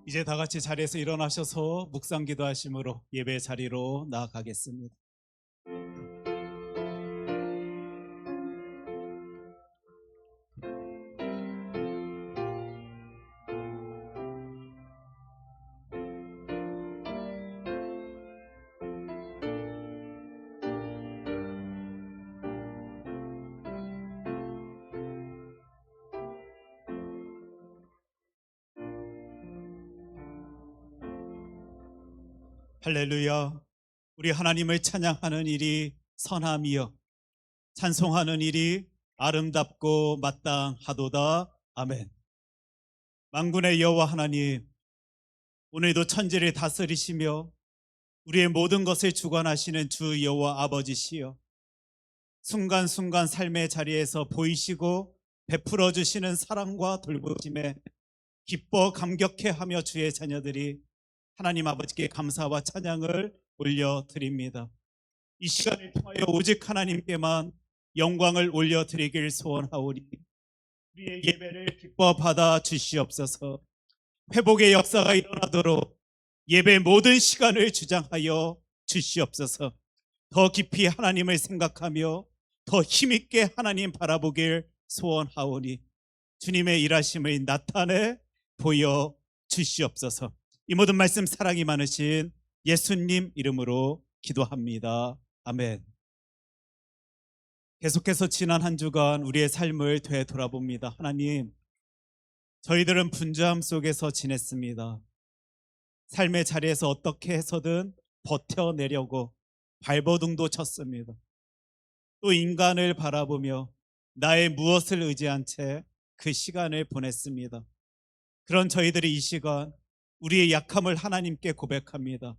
이제 다 같이 자리에서 일어나셔서 묵상 기도하심으로 예배 자리로 나아가겠습니다. 할렐루야. 우리 하나님을 찬양하는 일이 선함이요 찬송하는 일이 아름답고 마땅하도다. 아멘. 만군의 여호와 하나님, 오늘도 천지를 다스리시며 우리의 모든 것을 주관하시는 주 여호와 아버지시여, 순간순간 삶의 자리에서 보이시고 베풀어 주시는 사랑과 돌보심에 기뻐 감격해하며 주의 자녀들이 하나님 아버지께 감사와 찬양을 올려드립니다. 이 시간을 통하여 오직 하나님께만 영광을 올려드리길 소원하오니 우리의 예배를 기뻐 받아 주시옵소서. 회복의 역사가 일어나도록 예배 모든 시간을 주장하여 주시옵소서. 더 깊이 하나님을 생각하며 더 힘있게 하나님 바라보길 소원하오니 주님의 일하심을 나타내 보여 주시옵소서. 이 모든 말씀 사랑이 많으신 예수님 이름으로 기도합니다. 아멘. 계속해서 지난 한 주간 우리의 삶을 되돌아봅니다. 하나님, 저희들은 분주함 속에서 지냈습니다. 삶의 자리에서 어떻게 해서든 버텨내려고 발버둥도 쳤습니다. 또 인간을 바라보며 나의 무엇을 의지한 채 그 시간을 보냈습니다. 그런 저희들이 이 시간 우리의 약함을 하나님께 고백합니다.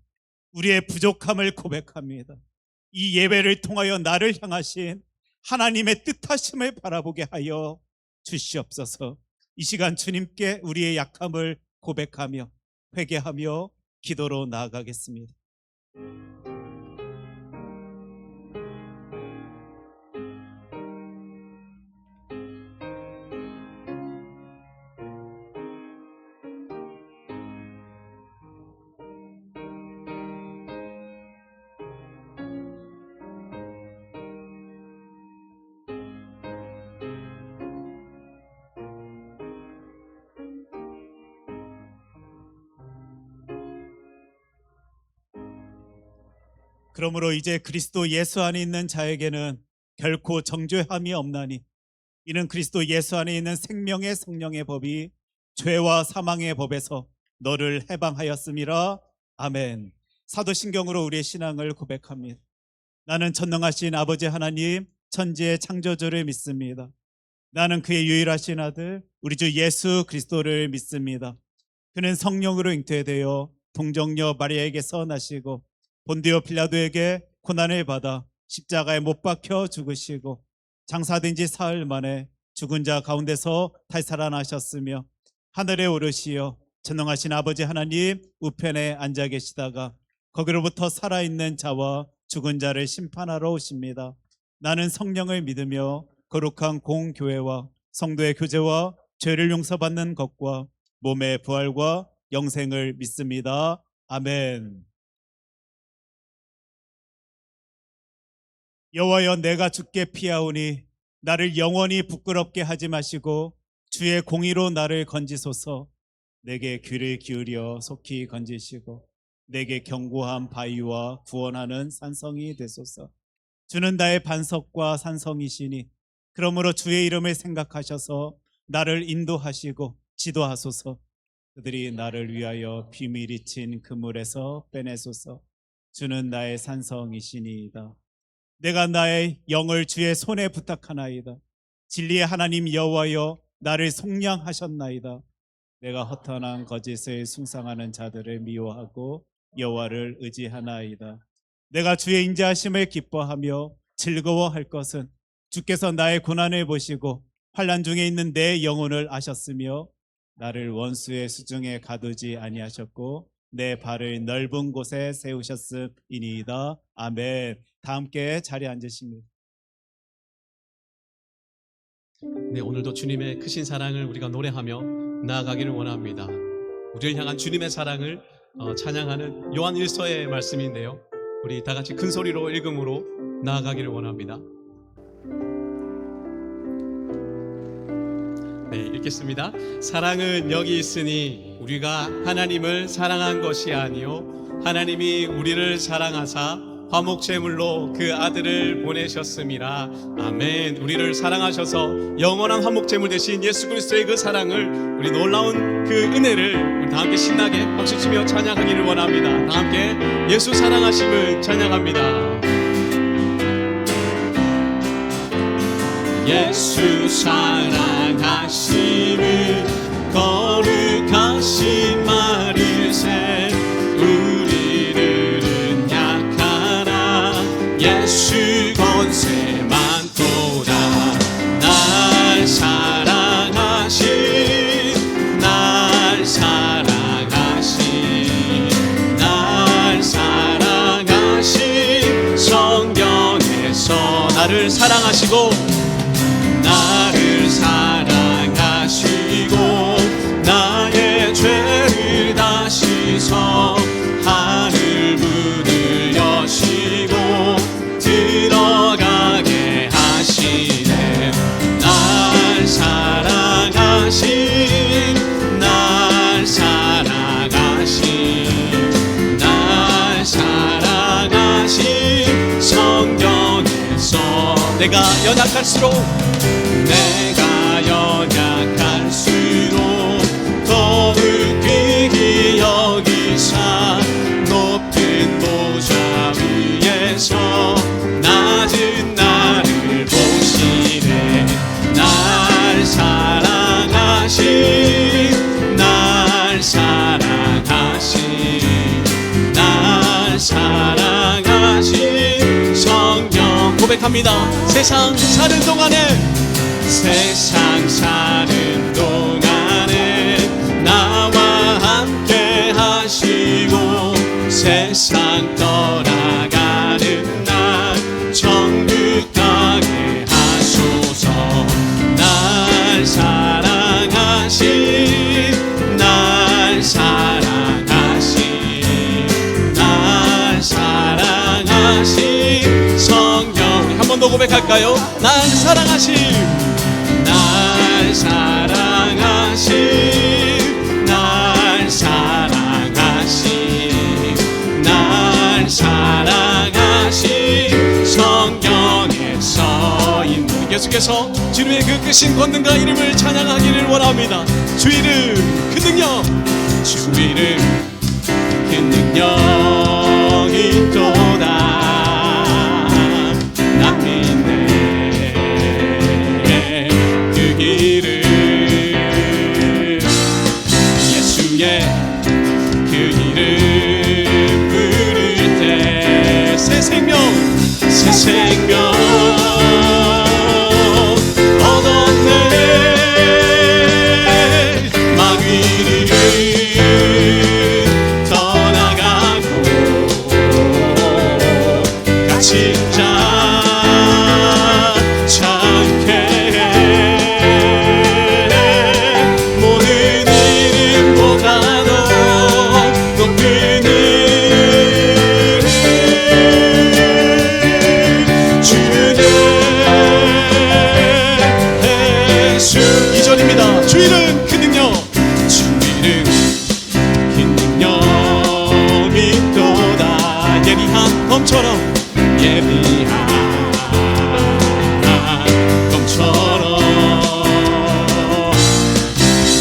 우리의 부족함을 고백합니다. 이 예배를 통하여 나를 향하신 하나님의 뜻하심을 바라보게 하여 주시옵소서. 이 시간 주님께 우리의 약함을 고백하며 회개하며 기도로 나아가겠습니다. 그러므로 이제 그리스도 예수 안에 있는 자에게는 결코 정죄함이 없나니 이는 그리스도 예수 안에 있는 생명의 성령의 법이 죄와 사망의 법에서 너를 해방하였음이라. 아멘. 사도신경으로 우리의 신앙을 고백합니다. 나는 전능하신 아버지 하나님 천지의 창조주를 믿습니다. 나는 그의 유일하신 아들 우리 주 예수 그리스도를 믿습니다. 그는 성령으로 잉태되어 동정녀 마리아에게서 나시고 본디오 빌라도에게 고난을 받아 십자가에 못 박혀 죽으시고 장사된 지 사흘 만에 죽은 자 가운데서 탈살아나셨으며 하늘에 오르시어 전능하신 아버지 하나님 우편에 앉아 계시다가 거기로부터 살아있는 자와 죽은 자를 심판하러 오십니다. 나는 성령을 믿으며 거룩한 공교회와 성도의 교제와 죄를 용서받는 것과 몸의 부활과 영생을 믿습니다. 아멘. 여호와여, 내가 주께 피하오니 나를 영원히 부끄럽게 하지 마시고 주의 공의로 나를 건지소서. 내게 귀를 기울여 속히 건지시고 내게 견고한 바위와 구원하는 산성이 되소서. 주는 나의 반석과 산성이시니 그러므로 주의 이름을 생각하셔서 나를 인도하시고 지도하소서. 그들이 나를 위하여 비밀이 친 그물에서 빼내소서. 주는 나의 산성이시니이다. 내가 나의 영을 주의 손에 부탁하나이다. 진리의 하나님 여호와여, 나를 속량하셨나이다. 내가 허탄한 거짓을 숭상하는 자들을 미워하고 여호와를 의지하나이다. 내가 주의 인자하심을 기뻐하며 즐거워할 것은 주께서 나의 고난을 보시고 환난 중에 있는 내 영혼을 아셨으며 나를 원수의 수중에 가두지 아니하셨고 내 발을 넓은 곳에 세우셨음이니이다. 아멘. 다 함께 자리에 앉으십니다. 네, 오늘도 주님의 크신 사랑을 우리가 노래하며 나아가기를 원합니다. 우리를 향한 주님의 사랑을 찬양하는 요한 1서의 말씀인데요, 우리 다 같이 큰 소리로 읽음으로 나아가기를 원합니다. 네, 읽겠습니다. 사랑은 여기 있으니 우리가 하나님을 사랑한 것이 아니요 하나님이 우리를 사랑하사 화목제물로 그 아들을 보내셨음이라. 아멘. 우리를 사랑하셔서 영원한 화목제물 되신 예수 그리스도의 그 사랑을, 우리 놀라운 그 은혜를 우리 다 함께 신나게 박수치며 찬양하기를 원합니다. 다 함께 예수 사랑하심을 찬양합니다. 예수 사랑하심을 거룩하신 마리새 우리들은 약하나 예수 권세 많도다. 날 사랑하신 날 사랑하신 날 사랑하신 성경에서 나를 사랑하시고 나를 사랑하시고 나의 죄를 다 씻어 하늘 문을 여시고 들어가게 하시네. 날 사랑하신 날 사랑하신 날 사랑하신 성경에서 내가 연약할수록 더욱 귀히 여기사 높은 보좌 위에서 낮은 나를 보시네. 날 사랑하신 날 사랑하신 날 사랑하신 성경 고백합니다. 세상 사는 동안에 세상 사는 동안에 나와 함께 하시고 세상 떠나가는 날 천국 가게 하소서. 날 사랑하신 날 사랑하신 날 사랑하신 성경 한 번 더 고백할까요? 날 사랑하신 날 사랑하신 날 사랑하신 날 사랑하신 성경에 써있는 계속해서 주님의 그 크신 권능과 이름을 찬양하기를 원합니다. 주 이름 그 능력 주 이름 그 능력이 있도다. 나 믿네 새 생명 얻었네. 마귀를 떠나가고 갇힌 자 참게 해. 모든 이름보다도 높은 주 이름 그 능력 주 이름 그 능력이 있도다. 예리한 검처럼 예리한 검처럼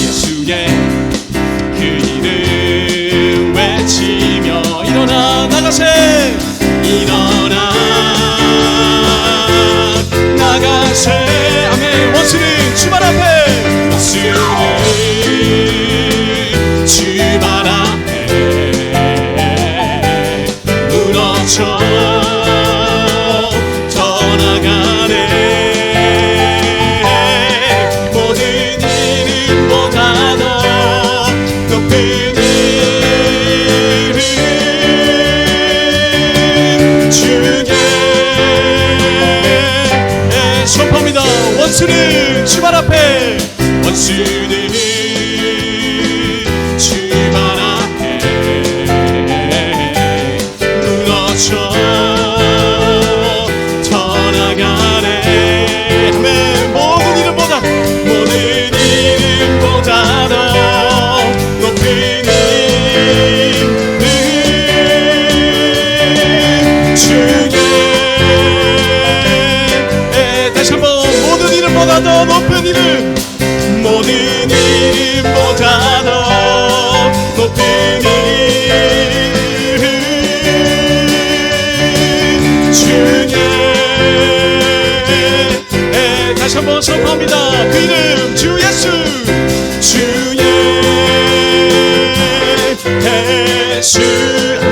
예수의 그 이름 외치며 일어나 나가세 일어나 나가세. 아멘. 원수는 주발 앞에 주발 앞에 무너져 떠나가네. 모든 이름보다도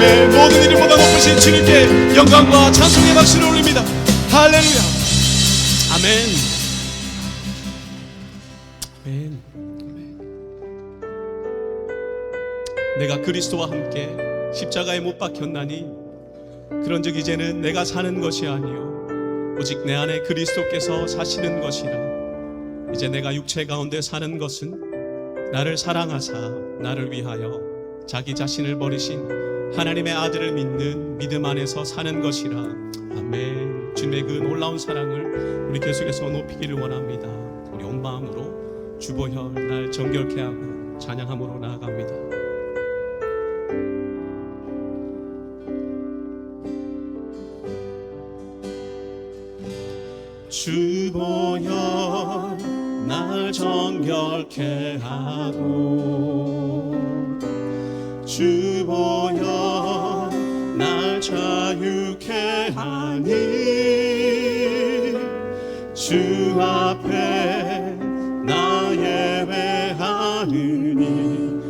아멘. 모든 이름보다 높으신 주님께 영광과 찬송의 박수를 올립니다. 할렐루야. 아멘. 아멘. 내가 그리스도와 함께 십자가에 못 박혔나니 그런즉 이제는 내가 사는 것이 아니요 오직 내 안에 그리스도께서 사시는 것이라. 이제 내가 육체 가운데 사는 것은 나를 사랑하사 나를 위하여 자기 자신을 버리신 하나님의 아들을 믿는 믿음 안에서 사는 것이라. 아멘. 주님의 그 놀라운 사랑을 우리 계속해서 높이기를 원합니다. 우리 온 마음으로 주보혈 날 정결케 하고 찬양함으로 나아갑니다. 주보혈 날 정결케 하고 주보혈 날 자유케 하니 주 앞에 나 예배하느니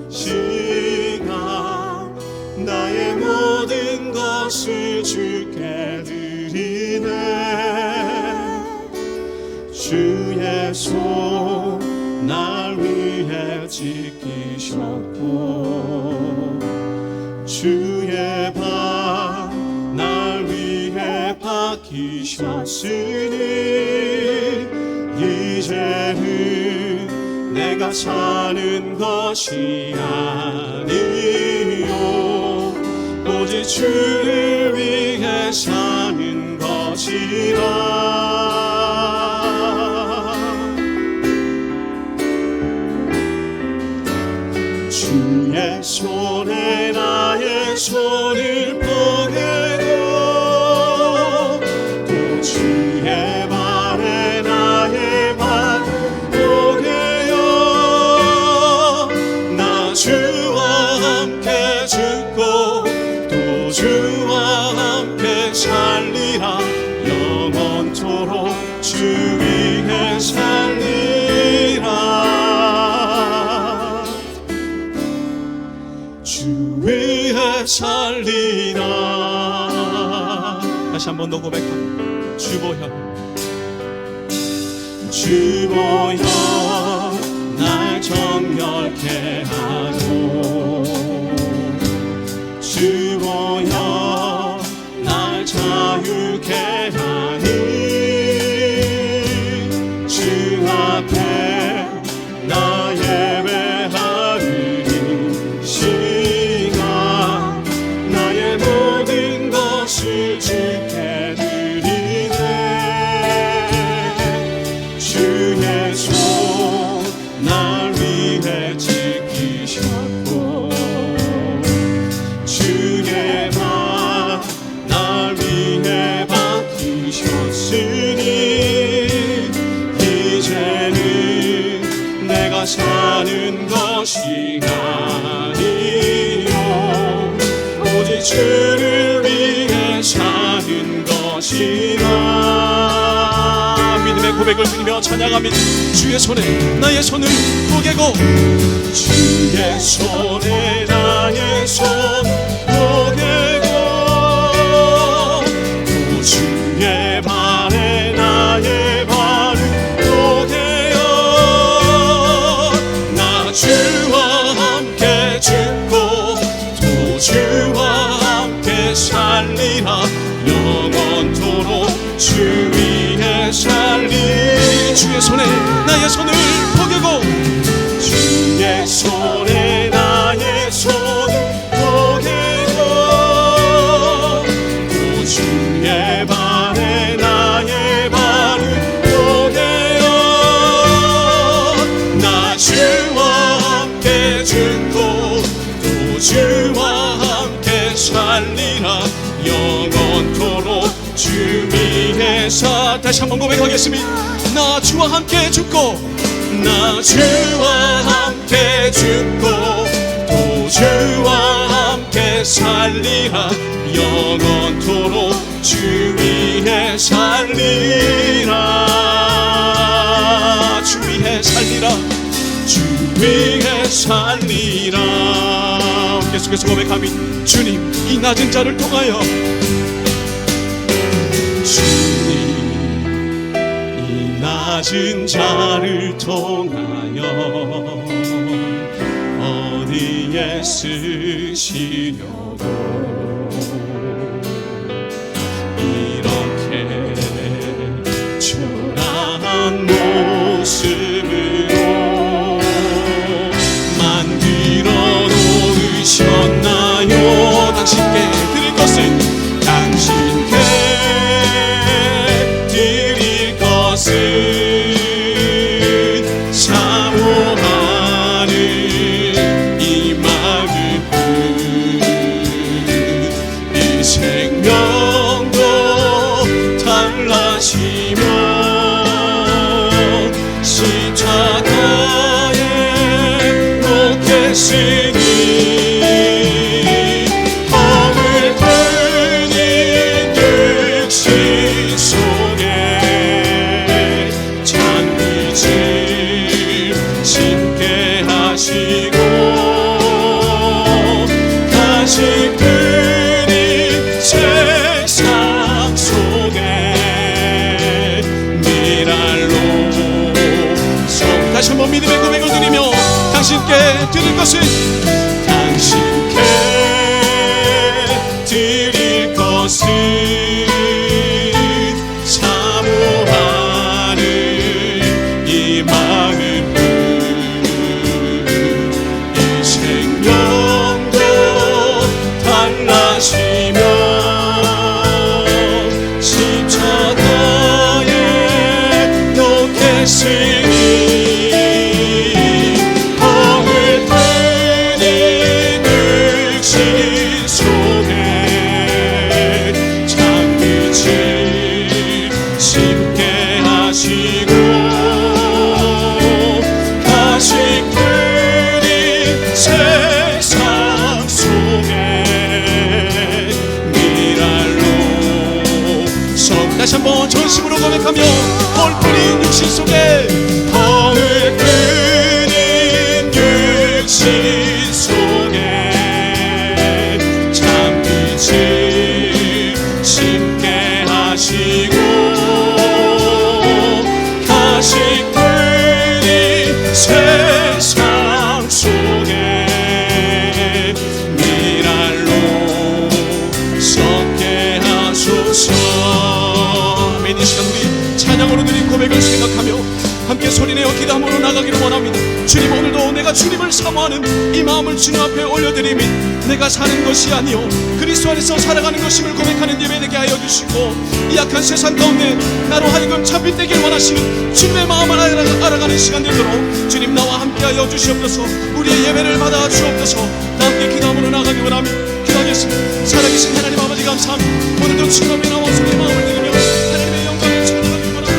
시간 나의 모든 것을 주께 드리네. 주의 손 날 위해 지키셨고 주의 발 날 위해 박히셨으니 이제는 내가 사는 것이 아니요 오직 주를 위해 사는 것이라. 주의 손에 나의 손을 포개고 또 주의 발에 나의 발 포개어 나 주와 함께 죽고 또 주와 함께 살리라. 영원토록 주 위에 살리라. 주 위에 살리라. 다시 한번 더 고백합니다. 주보혈 주보혈 날 정결케 하고 주보혈 날 자유케 하니 주 앞에 나 예배하느니 시간 나의 모든 것을 주께 드리네. 주의 손 날 위해 지키셨고 주의 발 날 위해 박히셨으니 이제는 내가 사는 것이 아니요 오직 주를 위해 사는 것이라. 믿음의 고백을 드리며 찬양합니다. 주의 손에 나의 손을 포개고 주의 손에 나의 손 포개고 또 주의 발에 나의 발을 포개어 나 주와 함께 죽고 또 주와 함께 살리라. 영원토록 주 위에 살리. 주의 손에 나의 손을 포개고 주의 손에 나의 손을 포개고 또 주의 발에 나의 발을 포개어 나 주와 함께 죽고 또 주와 함께 살리라. 영원토록 주 위에 다시 한번 고백하겠습니다. 나 주와 함께 죽고 나 주와 함께 죽고 또 주와 함께 살리라. 영원토록 주 위에 살리라. 주 위에 살리라. 주 위에 살리라. 계속해서 고백하며 주님 이 낮은 자를 통하여 주님 이 낮은 자를 통하여 어디에 쓰시려고 이렇게 초라한 모습으로 만들어 놓으셨나요? 당신께 드릴 것은 당신께 드릴 것은 사모하는 이 마음 이 생명도 달라지며 십자가에 놓겠으니 허물 끓인 육신 속에 잔빛을 심게 하시고 다시 끓인 세상 속에 미랄로 다시 한번 믿음의 고백을 드리며 당신께 드릴 것은 당신께 드릴 것은 사모하는 이 마음 이 생명도 달라지며 십자가에 놓겠으니 허물 끓인 육신 속에 잔빛을 심게 하시고 다시 끓인 세상 속에 미랄로 다시 한번 전심으로 고백하며 헐 끓인 육신 속에 허물 끓인 육신 속에 잔빛을 심게 하시고 다시 끓인 세상 속에 미랄로 섞게 하소서. 아멘. 이 시간 우리 찬양으로 드린 고백을 생각하며 함께 소리내어 기도함으로 나가기를 원합니다. 주님 오늘도 내가 주님을 사모하는 이 마음을 주님 앞에 올려드리며 내가 사는 것이 아니요 그리스도 안에서 살아가는 것임을 고백하는 예배 되게 하여 주시고 이 약한 세상 가운데 나로 하여금 참빛되길 원하시는 주님의 마음을 알아가는 시간 되도록 주님 나와 함께하여 주시옵소서. 우리의 예배를 받아 주옵소서. 다 함께 기도함으로 나가기 원하며 기도하겠습니다. 살아계신 하나님 아버지 감사합니다. 오늘도 주님 앞에 나와 우리의 마음을 드리며 하나님의 영광을 찬양하기 원합니다.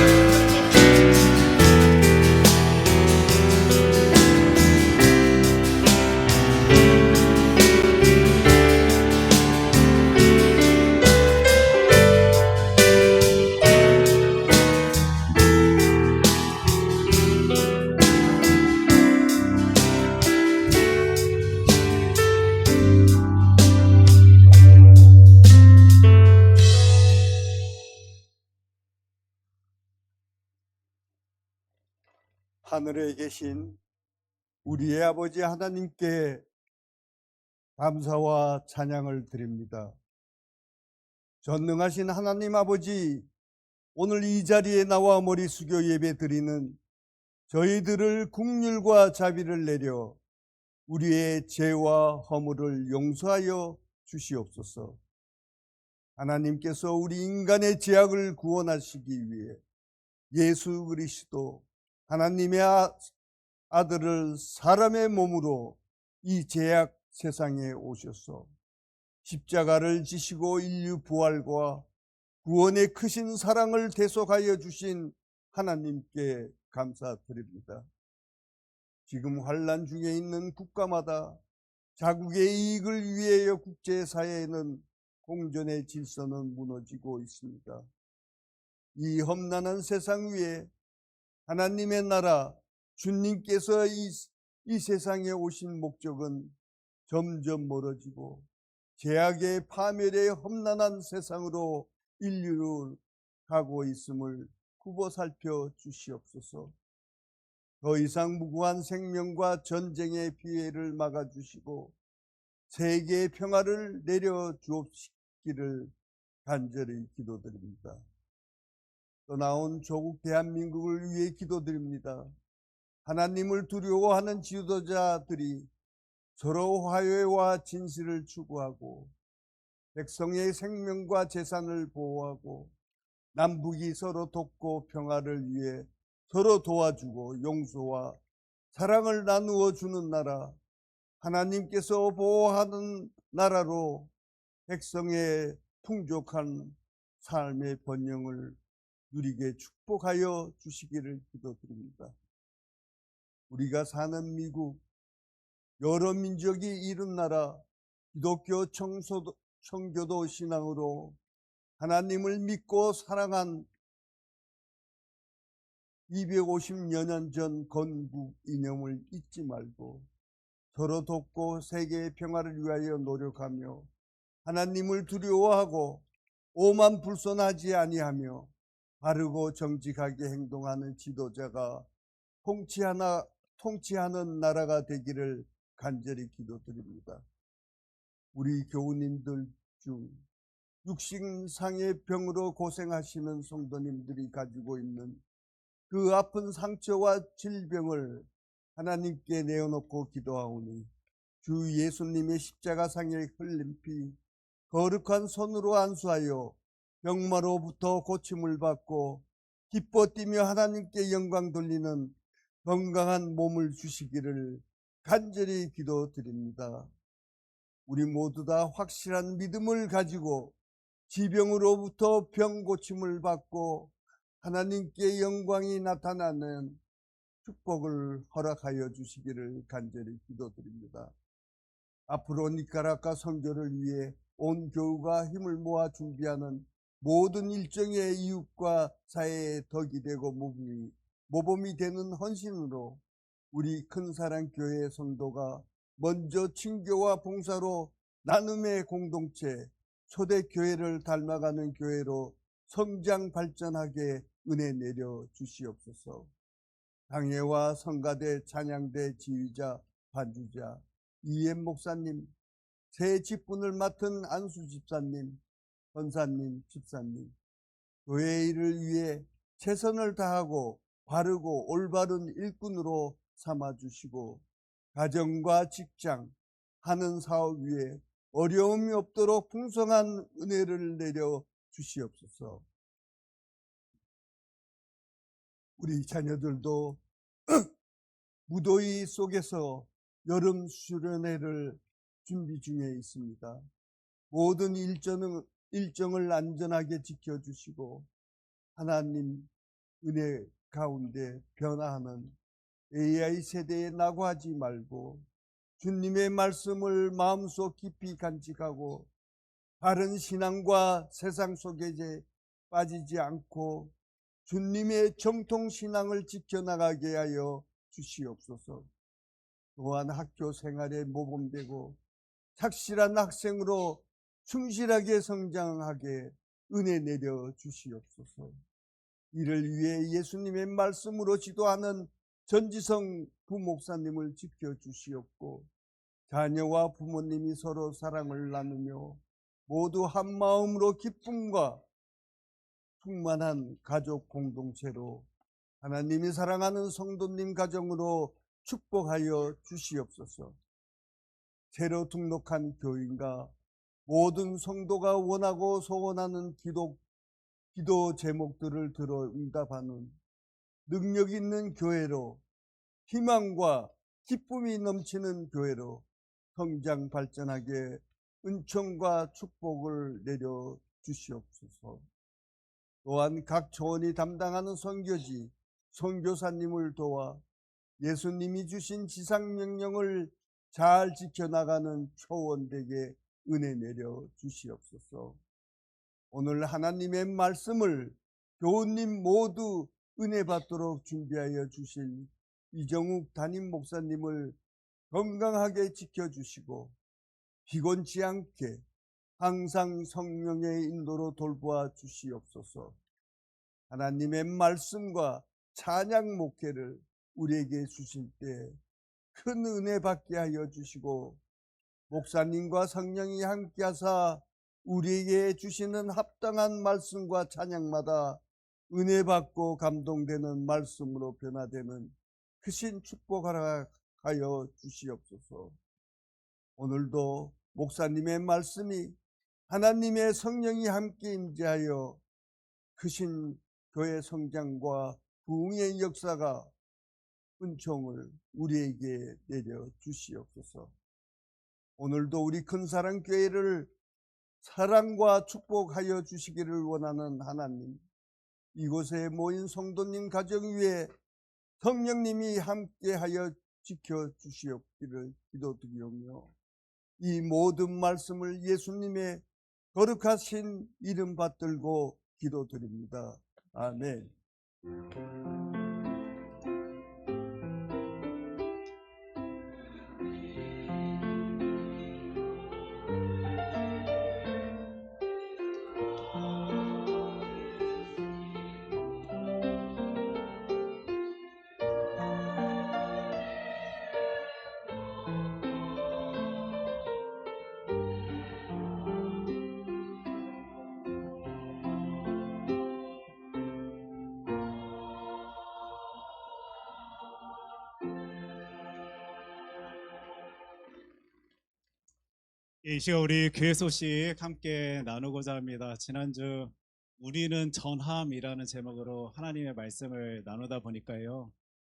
하늘에 계신 우리의 아버지 하나님께 감사와 찬양을 드립니다. 전능하신 하나님 아버지, 오늘 이 자리에 나와 머리 숙여 예배 드리는 저희들을 긍휼과 자비를 내려 우리의 죄와 허물을 용서하여 주시옵소서. 하나님께서 우리 인간의 죄악을 구원하시기 위해 예수 그리스도 하나님의 아들을 사람의 몸으로 이 죄악 세상에 오셔서 십자가를 지시고 인류 부활과 구원의 크신 사랑을 대속하여 주신 하나님께 감사드립니다. 지금 환난 중에 있는 국가마다 자국의 이익을 위하여 국제사회에는 공존의 질서는 무너지고 있습니다. 이 험난한 세상 위에 하나님의 나라 주님께서 이 세상에 오신 목적은 점점 멀어지고 죄악의 파멸의 험난한 세상으로 인류를 가고 있음을 굽어 살펴 주시옵소서. 더 이상 무고한 생명과 전쟁의 피해를 막아주시고 세계의 평화를 내려 주옵시기를 간절히 기도드립니다. 떠나온 조국 대한민국을 위해 기도드립니다. 하나님을 두려워하는 지도자들이 서로 화해와 진실을 추구하고 백성의 생명과 재산을 보호하고 남북이 서로 돕고 평화를 위해 서로 도와주고 용서와 사랑을 나누어 주는 나라, 하나님께서 보호하는 나라로 백성의 풍족한 삶의 번영을 누리게 축복하여 주시기를 기도드립니다. 우리가 사는 미국, 여러 민족이 이룬 나라, 기독교 청교도 신앙으로 하나님을 믿고 사랑한 250여 년 전 건국 이념을 잊지 말고 서로 돕고 세계의 평화를 위하여 노력하며 하나님을 두려워하고 오만불손하지 아니하며 바르고 정직하게 행동하는 지도자가 통치하는 나라가 되기를 간절히 기도드립니다. 우리 교우님들 중 육신상의 병으로 고생하시는 성도님들이 가지고 있는 그 아픈 상처와 질병을 하나님께 내어놓고 기도하오니 주 예수님의 십자가상에 흘린 피 거룩한 손으로 안수하여 병마로부터 고침을 받고 기뻐 뛰며 하나님께 영광 돌리는 건강한 몸을 주시기를 간절히 기도드립니다. 우리 모두 다 확실한 믿음을 가지고 지병으로부터 병 고침을 받고 하나님께 영광이 나타나는 축복을 허락하여 주시기를 간절히 기도드립니다. 앞으로 니카라과 선교를 위해 온 교우가 힘을 모아 준비하는 모든 일정의 이웃과 사회에 덕이 되고 모범이 되는 헌신으로 우리 큰사랑교회 성도가 먼저 친교와 봉사로 나눔의 공동체, 초대교회를 닮아가는 교회로 성장 발전하게 은혜 내려 주시옵소서. 당회와 성가대, 찬양대 지휘자, 반주자, 이엠 목사님, 새 직분을 맡은 안수 집사님, 권사님, 집사님, 교회 일을 위해 최선을 다하고 바르고 올바른 일꾼으로 삼아주시고 가정과 직장, 하는 사업 위에 어려움이 없도록 풍성한 은혜를 내려 주시옵소서. 우리 자녀들도 무더위 속에서 여름 수련회를 준비 중에 있습니다. 모든 일정을 안전하게 지켜주시고 하나님 은혜 가운데 변화하는 AI 세대에 낙오하지 말고 주님의 말씀을 마음속 깊이 간직하고 바른 신앙과 세상 속에 빠지지 않고 주님의 정통신앙을 지켜나가게 하여 주시옵소서. 또한 학교 생활에 모범되고 착실한 학생으로 충실하게 성장하게 은혜 내려 주시옵소서. 이를 위해 예수님의 말씀으로 지도하는 전지성 부목사님을 지켜주시옵고 자녀와 부모님이 서로 사랑을 나누며 모두 한 마음으로 기쁨과 충만한 가족 공동체로 하나님이 사랑하는 성도님 가정으로 축복하여 주시옵소서. 새로 등록한 교인과 모든 성도가 원하고 소원하는 기도 제목들을 들어 응답하는 능력 있는 교회로 희망과 기쁨이 넘치는 교회로 성장 발전하게 은총과 축복을 내려 주시옵소서. 또한 각 초원이 담당하는 선교지, 선교사님을 도와 예수님이 주신 지상명령을 잘 지켜나가는 초원되게 은혜 내려 주시옵소서. 오늘 하나님의 말씀을 교우님 모두 은혜 받도록 준비하여 주신 이정욱 담임 목사님을 건강하게 지켜주시고 피곤치 않게 항상 성령의 인도로 돌보아 주시옵소서. 하나님의 말씀과 찬양 목회를 우리에게 주실 때 큰 은혜 받게 하여 주시고, 목사님과 성령이 함께 하사 우리에게 주시는 합당한 말씀과 찬양마다 은혜 받고 감동되는 말씀으로 변화되는 크신 축복하라 하여 주시옵소서. 오늘도 목사님의 말씀이 하나님의 성령이 함께 임재하여 크신 교회 성장과 부흥의 역사가 은총을 우리에게 내려 주시옵소서. 오늘도 우리 큰사랑교회를 사랑과 축복하여 주시기를 원하는 하나님, 이곳에 모인 성도님 가정 위에 성령님이 함께하여 지켜주시옵기를 기도드리오며, 이 모든 말씀을 예수님의 거룩하신 이름 받들고 기도드립니다. 아멘. 이 시간 우리 교회 소식 함께 나누고자 합니다. 지난주 우리는 전함이라는 제목으로 하나님의 말씀을 나누다 보니까요,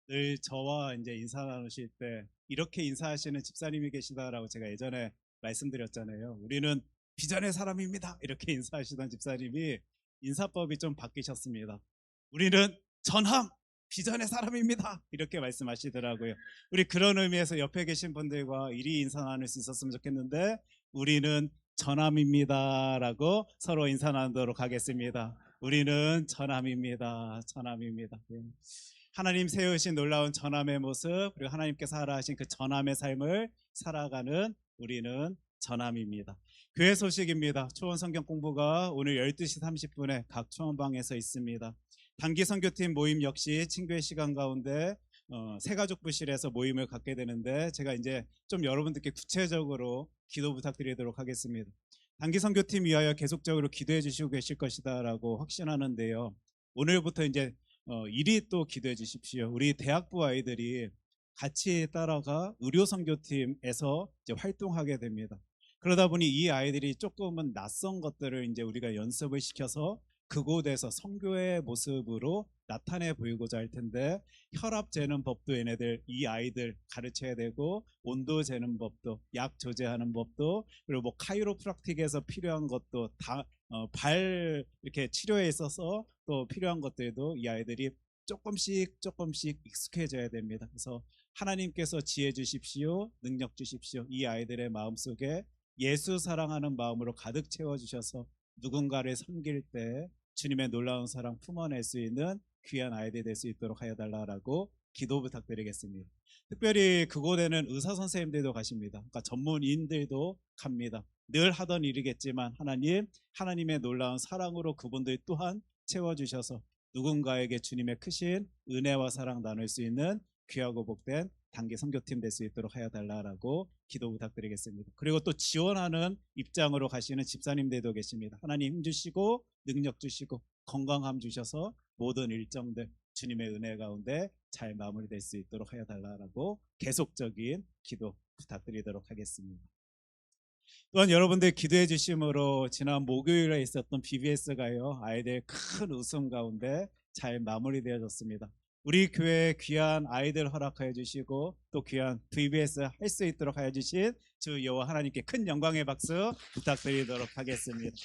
늘 저와 이제 인사 나누실 때 이렇게 인사하시는 집사님이 계시다라고 제가 예전에 말씀드렸잖아요. 우리는 비전의 사람입니다, 이렇게 인사하시던 집사님이 인사법이 좀 바뀌셨습니다. 우리는 전함 비전의 사람입니다, 이렇게 말씀하시더라고요. 우리 그런 의미에서 옆에 계신 분들과 이리 인사 나눌 수 있었으면 좋겠는데, 우리는 전함입니다 라고 서로 인사 나누도록 하겠습니다. 우리는 전함입니다. 전함입니다. 하나님 세우신 놀라운 전함의 모습, 그리고 하나님께서 하라 하신 그 전함의 삶을 살아가는 우리는 전함입니다. 교회 소식입니다. 초원 성경 공부가 오늘 12시 30분에 각 초원방에서 있습니다. 단기 선교팀 모임 역시 친교의 시간 가운데 새가족부실에서 모임을 갖게 되는데, 제가 이제 좀 여러분들께 구체적으로 기도 부탁드리도록 하겠습니다. 단기 선교팀 위하여 계속적으로 기도해 주시고 계실 것이다 라고 확신하는데요, 오늘부터 이제 이리 또 기도해 주십시오. 우리 대학부 아이들이 같이 따라가 의료 선교팀에서 이제 활동하게 됩니다. 그러다 보니 이 아이들이 조금은 낯선 것들을 이제 우리가 연습을 시켜서 그곳에서 선교의 모습으로 나타내 보이고자 할 텐데, 혈압 재는 법도 얘네들 이 아이들 가르쳐야 되고, 온도 재는 법도, 약 조제하는 법도, 그리고 뭐 카이로프락틱에서 필요한 것도 다 발 이렇게 치료에 있어서 또 필요한 것들도 이 아이들이 조금씩 익숙해져야 됩니다. 그래서 하나님께서 지혜 주십시오, 능력 주십시오. 이 아이들의 마음속에 예수 사랑하는 마음으로 가득 채워주셔서 누군가를 섬길 때 주님의 놀라운 사랑 품어낼 수 있는 귀한 아이들이 될 수 있도록 하여 달라고 기도 부탁드리겠습니다. 특별히 그곳에는 의사 선생님들도 가십니다. 그러니까 전문인들도 갑니다. 늘 하던 일이겠지만 하나님의 놀라운 사랑으로 그분들 또한 채워주셔서 누군가에게 주님의 크신 은혜와 사랑 나눌 수 있는 귀하고 복된 단기 선교팀 될 수 있도록 하여 달라고 기도 부탁드리겠습니다. 그리고 또 지원하는 입장으로 가시는 집사님들도 계십니다. 하나님 힘 주시고 능력 주시고 건강함 주셔서 모든 일정들 주님의 은혜 가운데 잘 마무리될 수 있도록 하여 달라고 계속적인 기도 부탁드리도록 하겠습니다. 또한 여러분들 기도해 주심으로 지난 목요일에 있었던 BBS가요, 아이들 큰 웃음 가운데 잘 마무리되어졌습니다. 우리 교회 귀한 아이들 허락하여 주시고 또 귀한 VBS 할 수 있도록 하여 주신 주 여호와 하나님께 큰 영광의 박수 부탁드리도록 하겠습니다.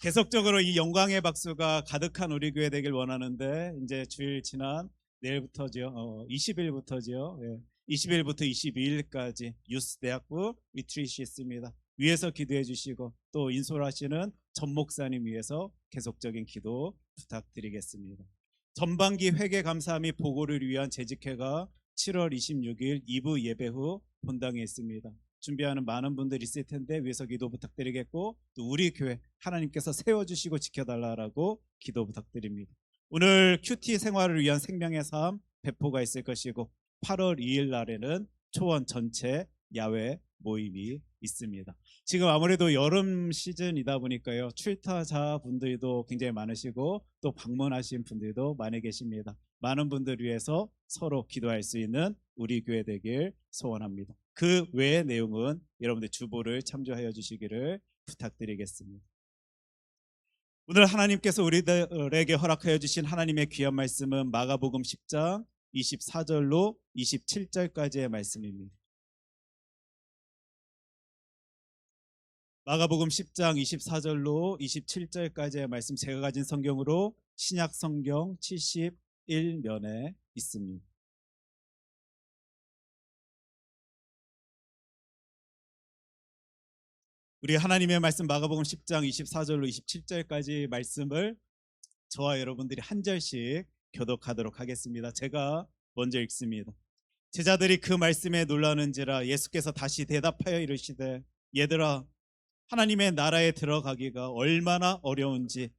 계속적으로 이 영광의 박수가 가득한 우리 교회 되길 원하는데, 이제 주일 지난 내일부터죠, 20일부터죠. 20일부터 22일까지 유스 대학부 리트리시 있습니다. 위에서 기도해 주시고 또 인솔하시는 전 목사님 위해서 계속적인 기도 부탁드리겠습니다. 전반기 회계 감사 및 보고를 위한 재직회가 7월 26일 2부 예배 후 본당에 있습니다. 준비하는 많은 분들이 있을 텐데 위에서 기도 부탁드리겠고, 또 우리 교회 하나님께서 세워주시고 지켜달라고 기도 부탁드립니다. 오늘 큐티 생활을 위한 생명의 삶 배포가 있을 것이고, 8월 2일 날에는 초원 전체 야외 모임이 있습니다. 지금 아무래도 여름 시즌이다 보니까요, 출타자 분들도 굉장히 많으시고 또 방문하신 분들도 많이 계십니다. 많은 분들 위해서 서로 기도할 수 있는 우리 교회 되길 소원합니다. 그 외의 내용은 여러분들 주보를 참조하여 주시기를 부탁드리겠습니다. 오늘 하나님께서 우리들에게 허락하여 주신 하나님의 귀한 말씀은 마가복음 10장 24절로 27절까지의 말씀입니다. 마가복음 10장 24절로 27절까지의 말씀, 제가 가진 성경으로 신약 성경 71면에 있습니다. 우리 하나님의 말씀 마가복음 10장 24절로 27절까지 말씀을 저와 여러분들이 한 절씩 교독하도록 하겠습니다. 제가 먼저 읽습니다. 제자들이 그 말씀에 놀라는지라 예수께서 다시 대답하여 이르시되, 얘들아, 하나님의 나라에 들어가기가 얼마나 어려운지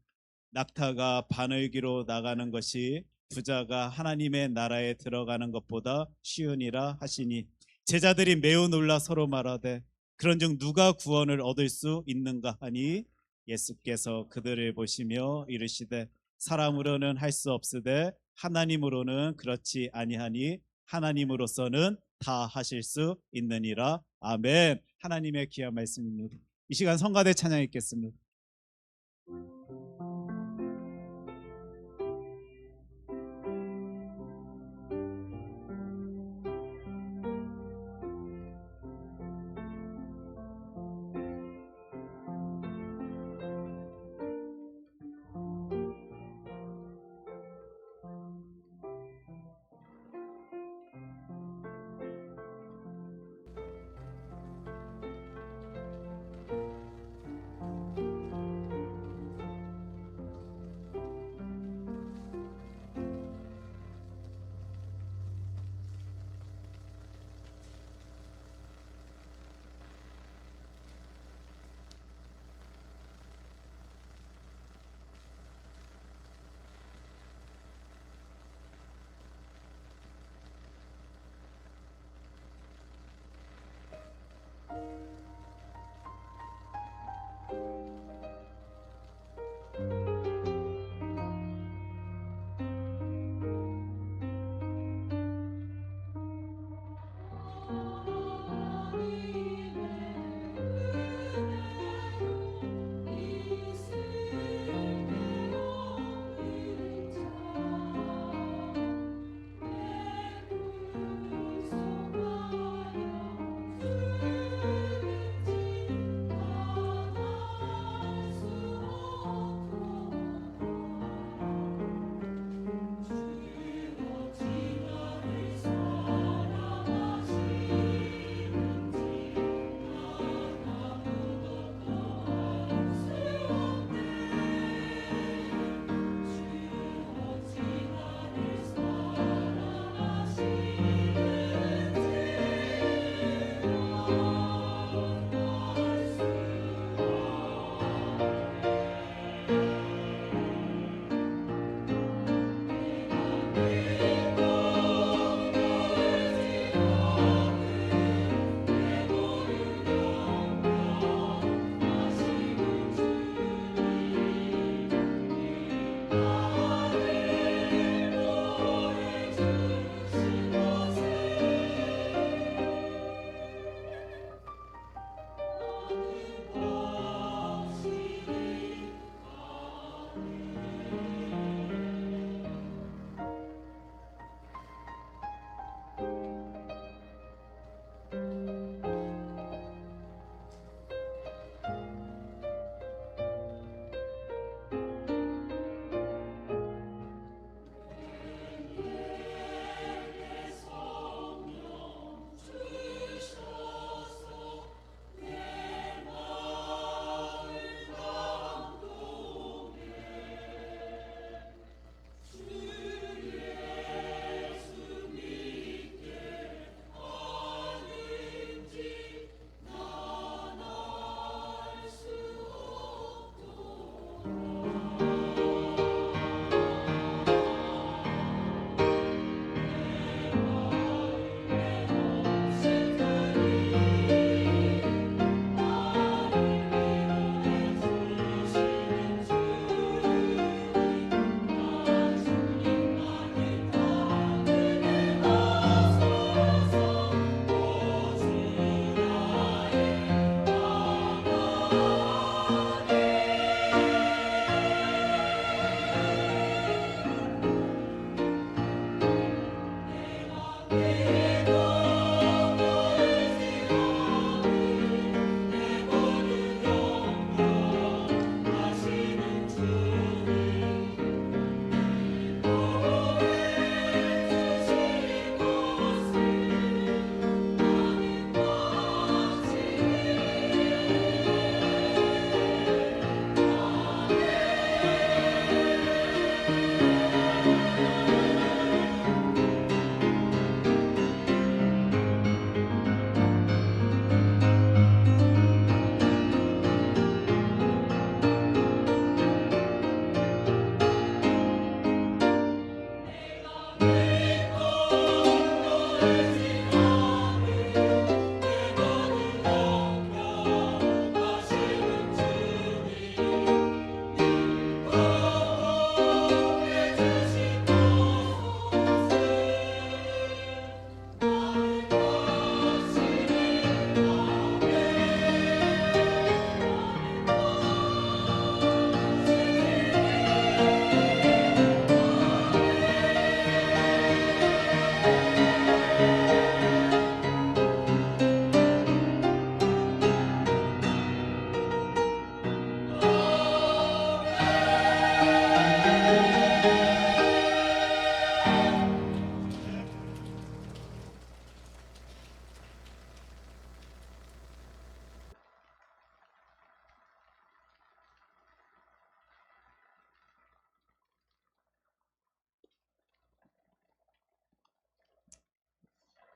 낙타가 바늘기로 나가는 것이 부자가 하나님의 나라에 들어가는 것보다 쉬우니라 하시니, 제자들이 매우 놀라 서로 말하되, 그런즉 누가 구원을 얻을 수 있는가 하니, 예수께서 그들을 보시며 이르시되, 사람으로는 할 수 없으되 하나님으로는 그렇지 아니하니 하나님으로서는 다 하실 수 있느니라. 아멘. 하나님의 귀한 말씀입니다. 이 시간 성가대 찬양 읽겠습니다.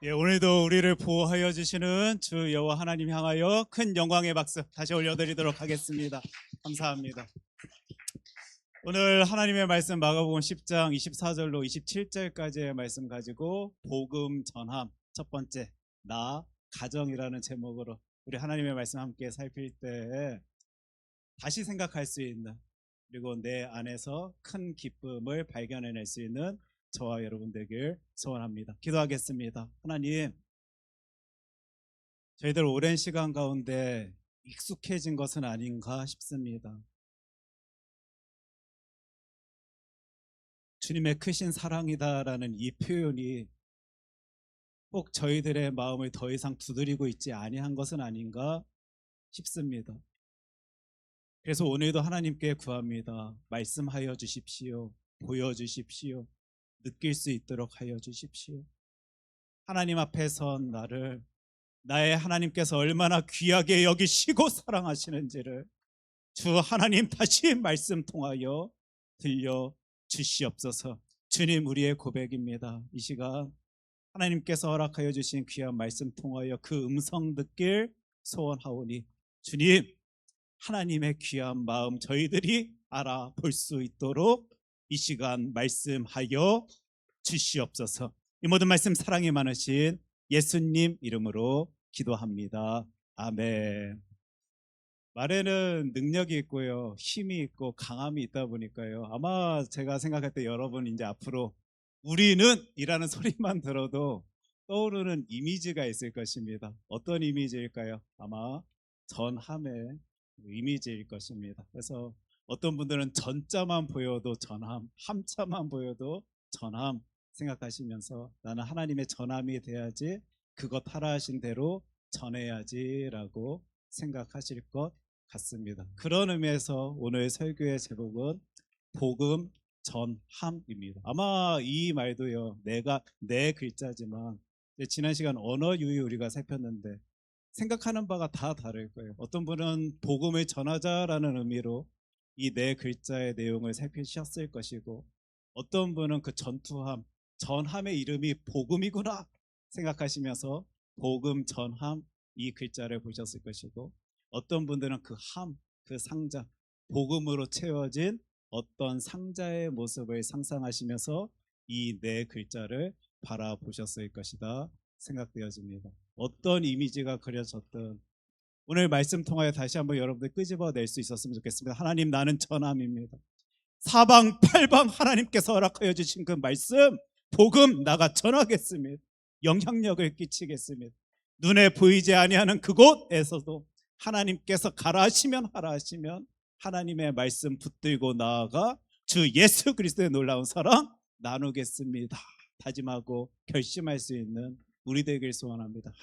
예, 오늘도 우리를 보호하여 주시는 주 여호와 하나님 향하여 큰 영광의 박수 다시 올려드리도록 하겠습니다. 감사합니다. 오늘 하나님의 말씀 마가복음 10장 24절로 27절까지의 말씀 가지고 복음 전함 첫 번째 나 가정이라는 제목으로 우리 하나님의 말씀 함께 살필 때 다시 생각할 수 있는, 그리고 내 안에서 큰 기쁨을 발견해낼 수 있는 저와 여러분 되길 소원합니다. 기도하겠습니다. 하나님, 저희들 오랜 시간 가운데 익숙해진 것은 아닌가 싶습니다. 주님의 크신 사랑이다라는 이 표현이 꼭 저희들의 마음을 더 이상 두드리고 있지 아니한 것은 아닌가 싶습니다. 그래서 오늘도 하나님께 구합니다. 말씀하여 주십시오. 보여주십시오. 느낄 수 있도록 하여 주십시오. 하나님 앞에 선 나를, 나의 하나님께서 얼마나 귀하게 여기시고 사랑하시는지를 주 하나님 다시 말씀 통하여 들려 주시옵소서. 주님, 우리의 고백입니다. 이 시간 하나님께서 허락하여 주신 귀한 말씀 통하여 그 음성 듣길 소원하오니 주님, 하나님의 귀한 마음 저희들이 알아볼 수 있도록 이 시간 말씀하여 주시옵소서. 이 모든 말씀 사랑이 많으신 예수님 이름으로 기도합니다. 아멘. 말에는 능력이 있고요, 힘이 있고 강함이 있다 보니까요, 아마 제가 생각할 때 여러분 이제 앞으로 우리는 이라는 소리만 들어도 떠오르는 이미지가 있을 것입니다. 어떤 이미지일까요? 아마 전함의 이미지일 것입니다. 그래서 어떤 분들은 전자만 보여도 전함, 함자만 보여도 전함 생각하시면서 나는 하나님의 전함이 돼야지, 그것 하라 하신 대로 전해야지라고 생각하실 것 같습니다. 그런 의미에서 오늘 설교의 제목은 복음 전함입니다. 아마 이 말도요, 내가 내 글자지만 지난 시간 언어 유희 우리가 살폈는데 생각하는 바가 다 다를 거예요. 어떤 분은 복음을 전하자라는 의미로 이 네 글자의 내용을 살피셨을 것이고, 어떤 분은 그 전투함, 전함의 이름이 복음이구나 생각하시면서 복음 전함 이 글자를 보셨을 것이고, 어떤 분들은 그 함, 그 상자, 복음으로 채워진 어떤 상자의 모습을 상상하시면서 이 네 글자를 바라보셨을 것이다 생각되어집니다. 어떤 이미지가 그려졌든 오늘 말씀 통하여 다시 한번 여러분들 끄집어낼 수 있었으면 좋겠습니다. 하나님, 나는 전함입니다. 사방팔방 하나님께서 허락하여 주신 그 말씀, 복음 나가 전하겠습니다. 영향력을 끼치겠습니다. 눈에 보이지 아니하는 그곳에서도 하나님께서 가라 하시면 하라 하시면 하나님의 말씀 붙들고 나아가 주 예수 그리스도의 놀라운 사랑 나누겠습니다. 다짐하고 결심할 수 있는 우리 되길 소원합니다.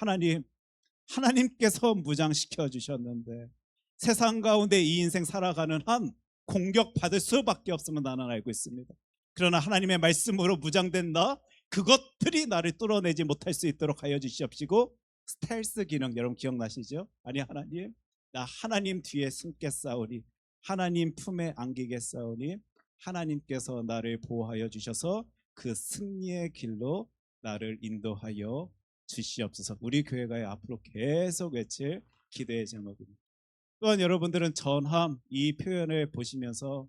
하나님께서 무장시켜 주셨는데 세상 가운데 이 인생 살아가는 한 공격받을 수밖에 없음을 나는 알고 있습니다. 그러나 하나님의 말씀으로 무장된 나, 그것들이 나를 뚫어내지 못할 수 있도록 하여 주시옵시고, 스텔스 기능 여러분 기억나시죠? 아니, 하나님, 나 하나님 뒤에 숨겠사오니, 하나님 품에 안기겠사오니, 하나님께서 나를 보호하여 주셔서 그 승리의 길로 나를 인도하여 주시옵소서. 우리 교회가 앞으로 계속 외칠 기도의 제목입니다. 또한 여러분들은 전함 이 표현을 보시면서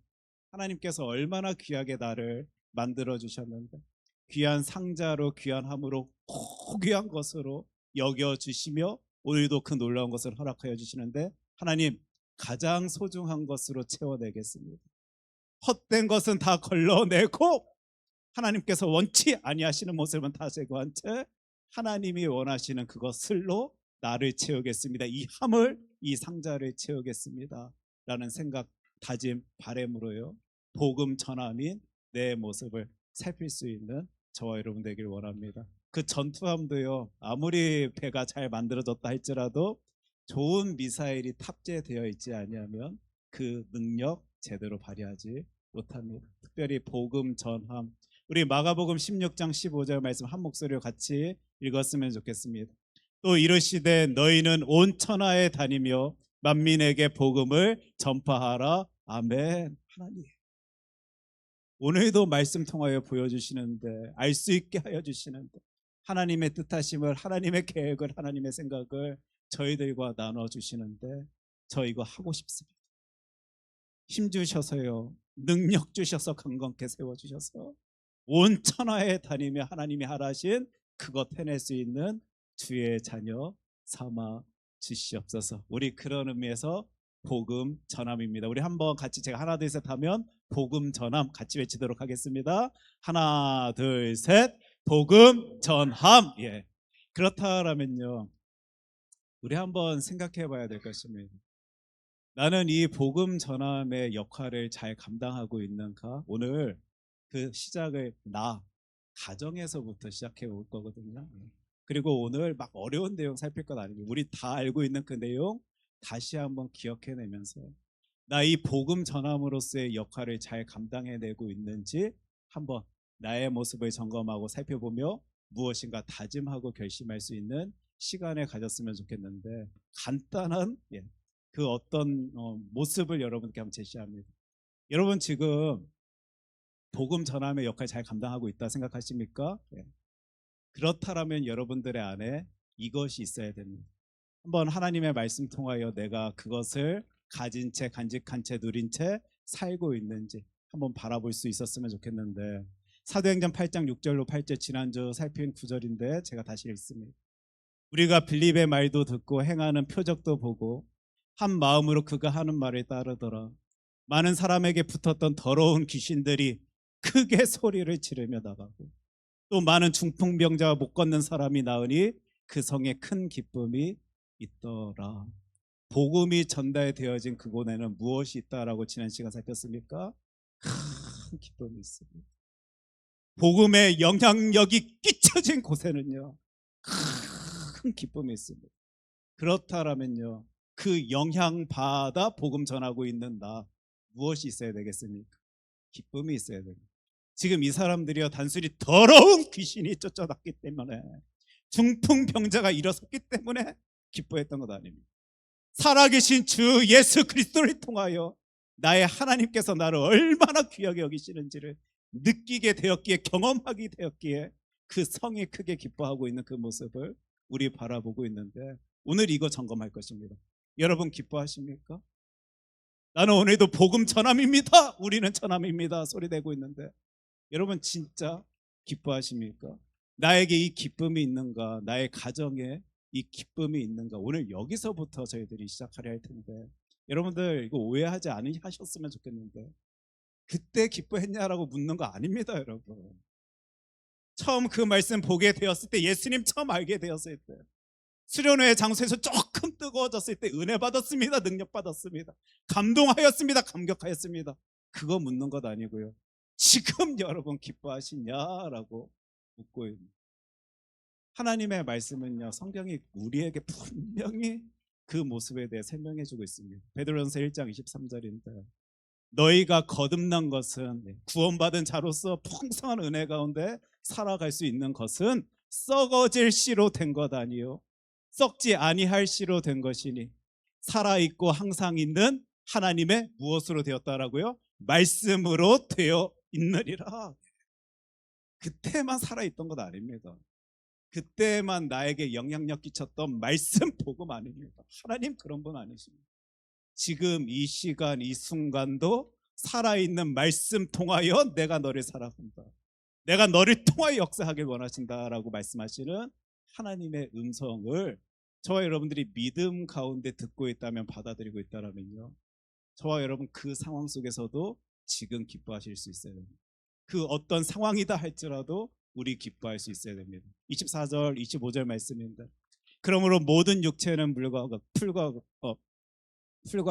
하나님께서 얼마나 귀하게 나를 만들어 주셨는데, 귀한 상자로, 귀한 함으로, 고귀한 것으로 여겨주시며 오늘도 그 놀라운 것을 허락하여 주시는데, 하나님, 가장 소중한 것으로 채워내겠습니다. 헛된 것은 다 걸러내고 하나님께서 원치 아니하시는 모습은 다 제거한 채 하나님이 원하시는 그것을로 나를 채우겠습니다. 이 함을, 이 상자를 채우겠습니다 라는 생각, 다짐, 바램으로요, 복음 전함인 내 모습을 살필 수 있는 저와 여러분 되길 원합니다. 그 전투함도요, 아무리 배가 잘 만들어졌다 할지라도 좋은 미사일이 탑재되어 있지 아니하면 그 능력 제대로 발휘하지 못합니다. 특별히 복음 전함, 우리 마가복음 16장 15절 말씀 한 목소리로 같이 읽었으면 좋겠습니다. 또 이르시되 너희는 온 천하에 다니며 만민에게 복음을 전파하라. 아멘. 하나님, 오늘도 말씀 통하여 보여주시는데, 알 수 있게 하여 주시는데, 하나님의 뜻하심을, 하나님의 계획을, 하나님의 생각을 저희들과 나눠주시는데 저 이거 하고 싶습니다. 힘 주셔서요, 능력 주셔서, 강건케 세워주셔서 온 천하에 다니며 하나님이 하라신 그것 해낼 수 있는 주의 자녀 삼아 주시옵소서. 우리 그런 의미에서 복음 전함입니다. 우리 한번 같이, 제가 하나 둘 셋 하면 복음 전함 같이 외치도록 하겠습니다. 하나 둘 셋, 복음 전함. 예. 그렇다면요, 우리 한번 생각해 봐야 될 것입니다. 나는 이 복음 전함의 역할을 잘 감당하고 있는가? 오늘 그 시작을 가정에서부터 시작해 올 거거든요. 그리고 오늘 막 어려운 내용 살필 건 아니고 우리 다 알고 있는 그 내용 다시 한번 기억해내면서 나 이 복음 전함으로서의 역할을 잘 감당해내고 있는지 한번 나의 모습을 점검하고 살펴보며 무엇인가 다짐하고 결심할 수 있는 시간을 가졌으면 좋겠는데, 간단한 그 어떤 모습을 여러분께 한번 제시합니다. 여러분 지금 복음 전함의 역할 잘 감당하고 있다 생각하십니까? 그렇다면 여러분들의 안에 이것이 있어야 됩니다. 한번 하나님의 말씀 통하여 내가 그것을 가진 채, 간직한 채, 누린 채 살고 있는지 한번 바라볼 수 있었으면 좋겠는데, 사도행전 8장 6절로 8절 지난주 살핀 구절인데 제가 다시 읽습니다. 우리가 빌립의 말도 듣고 행하는 표적도 보고 한 마음으로 그가 하는 말을 따르더라. 많은 사람에게 붙었던 더러운 귀신들이 크게 소리를 지르며 나가고 또 많은 중풍병자와 못 걷는 사람이 나으니 그 성에 큰 기쁨이 있더라. 복음이 전달되어진 그곳에는 무엇이 있다라고 지난 시간 살폈습니까? 큰 기쁨이 있습니다. 복음의 영향력이 끼쳐진 곳에는요, 큰 기쁨이 있습니다. 그렇다면요, 그 영향받아 복음 전하고 있는 나, 무엇이 있어야 되겠습니까? 기쁨이 있어야 됩니다. 지금 이 사람들이요, 단순히 더러운 귀신이 쫓아났기 때문에, 중풍병자가 일어섰기 때문에 기뻐했던 것 아닙니다. 살아계신 주 예수 그리스도를 통하여 나의 하나님께서 나를 얼마나 귀하게 여기시는지를 느끼게 되었기에, 경험하게 되었기에 그 성이 크게 기뻐하고 있는 그 모습을 우리 바라보고 있는데, 오늘 이거 점검할 것입니다. 여러분 기뻐하십니까? 나는 오늘도 복음 전함입니다, 우리는 전함입니다 소리 내고 있는데 여러분 진짜 기뻐하십니까? 나에게 이 기쁨이 있는가? 나의 가정에 이 기쁨이 있는가? 오늘 여기서부터 저희들이 시작하려 할 텐데, 여러분들 이거 오해하지 않으셨으면 좋겠는데, 그때 기뻐했냐라고 묻는 거 아닙니다. 여러분 처음 그 말씀 보게 되었을 때, 예수님 처음 알게 되었을 때, 수련회 장소에서 조금 뜨거워졌을 때 은혜 받았습니다, 능력 받았습니다, 감동하였습니다, 감격하였습니다, 그거 묻는 것 아니고요, 지금 여러분 기뻐하시냐라고 묻고 있는 하나님의 말씀은요, 성경이 우리에게 분명히 그 모습에 대해 설명해 주고 있습니다. 베드로전서 1장 23절인데 너희가 거듭난 것은, 구원받은 자로서 풍성한 은혜 가운데 살아갈 수 있는 것은 썩어질 씨로 된 것 아니요 썩지 아니할 씨로 된 것이니 살아있고 항상 있는 하나님의 무엇으로 되었다라고요? 말씀으로 되어 있느니라. 그때만 살아있던 것 아닙니다. 그때만 나에게 영향력 끼쳤던 말씀 복음 아닙니다. 하나님 그런 분 아니십니다. 지금 이 시간 이 순간도 살아있는 말씀 통하여 내가 너를 사랑한다, 내가 너를 통하여 역사하길 원하신다라고 말씀하시는 하나님의 음성을 저와 여러분들이 믿음 가운데 듣고 있다면, 받아들이고 있다면요, 저와 여러분 그 상황 속에서도 지금 기뻐하실 수 있어야 됩니다. 그 어떤 상황이다 할지라도 우리 기뻐할 수 있어야 됩니다. 24절 25절 말씀입니다. 그러므로 모든 육체는 풀과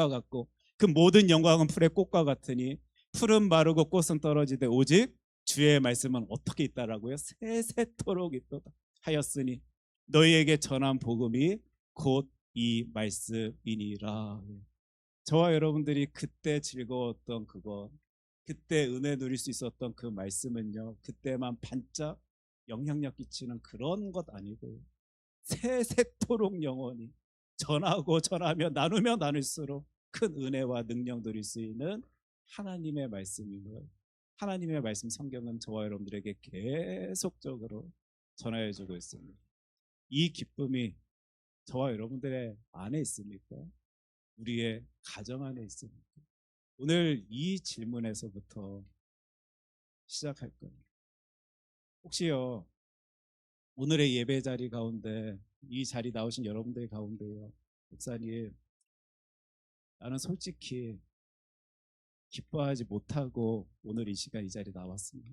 같고 그 모든 영광은 풀의 꽃과 같으니 풀은 마르고 꽃은 떨어지되 오직 주의 말씀은 어떻게 있다라고요? 세세토록 있도다 하였으니 너희에게 전한 복음이 곧 이 말씀이니라. 저와 여러분들이 그때 즐거웠던 그것, 그때 은혜 누릴 수 있었던 그 말씀은요, 그때만 반짝 영향력 끼치는 그런 것 아니고요, 세세토록 영원히 전하고 전하며 나누며 나눌수록 큰 은혜와 능력 누릴 수 있는 하나님의 말씀임을, 하나님의 말씀 성경은 저와 여러분들에게 계속적으로 전하여주고 있습니다. 이 기쁨이 저와 여러분들의 안에 있습니까? 우리의 가정 안에 있습니까? 오늘 이 질문에서부터 시작할 거예요. 혹시요, 오늘의 예배 자리 가운데, 이 자리 나오신 여러분들 가운데요, 목사님, 나는 솔직히 기뻐하지 못하고 오늘 이 시간 이 자리 나왔습니다.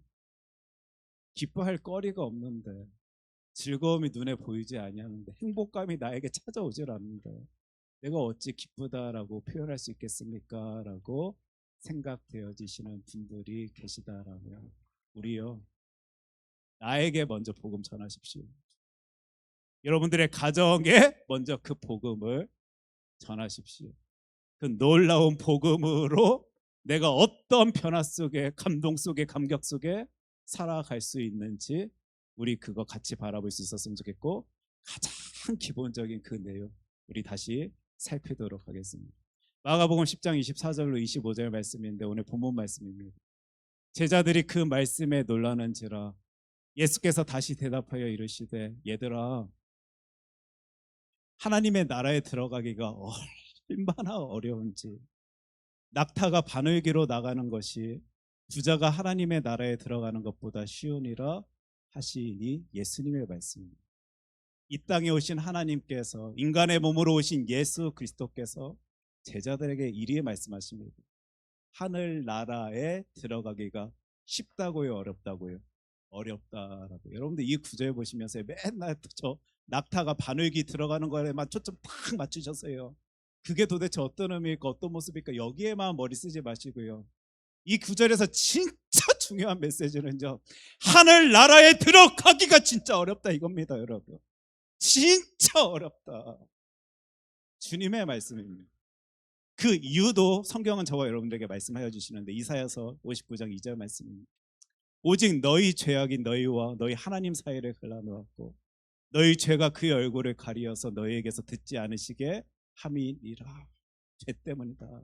기뻐할 거리가 없는데, 즐거움이 눈에 보이지 아니하는데, 행복감이 나에게 찾아오질 않는데 내가 어찌 기쁘다라고 표현할 수 있겠습니까? 라고 생각되어지시는 분들이 계시다라면, 우리요, 나에게 먼저 복음 전하십시오. 여러분들의 가정에 먼저 그 복음을 전하십시오. 그 놀라운 복음으로 내가 어떤 변화 속에, 감동 속에, 감격 속에 살아갈 수 있는지 우리 그거 같이 바라볼 수 있었으면 좋겠고, 가장 기본적인 그 내용 우리 다시 살피도록 하겠습니다. 마가복음 10장 24절로 25절 말씀인데 오늘 본문 말씀입니다. 제자들이 그 말씀에 놀라는지라 예수께서 다시 대답하여 이르시되, 얘들아, 하나님의 나라에 들어가기가 얼마나 어려운지, 낙타가 바늘기로 나가는 것이 부자가 하나님의 나라에 들어가는 것보다 쉬우니라 하시니 예수님의 말씀입니다. 이 땅에 오신 하나님께서, 인간의 몸으로 오신 예수 그리스도께서 제자들에게 이리 말씀하십니다. 하늘 나라에 들어가기가 쉽다고요, 어렵다고요? 어렵다라고. 여러분들 이 구절 보시면서 맨날 저 낙타가 바늘기 들어가는 거에만 초점 탁 맞추셨어요. 그게 도대체 어떤 의미일까, 어떤 모습일까, 여기에만 머리 쓰지 마시고요, 이 구절에서 진짜 중요한 메시지는요, 하늘 나라에 들어가기가 진짜 어렵다 이겁니다. 여러분, 진짜 어렵다. 주님의 말씀입니다. 그 이유도 성경은 저와 여러분들에게 말씀하여 주시는데, 이사야서 59장 2절 말씀입니다. 오직 너희 죄악이 너희와 너희 하나님 사이를 갈라놓았고 너희 죄가 그의 얼굴을 가리어서 너희에게서 듣지 않으시게 함이니라. 죄 때문이다.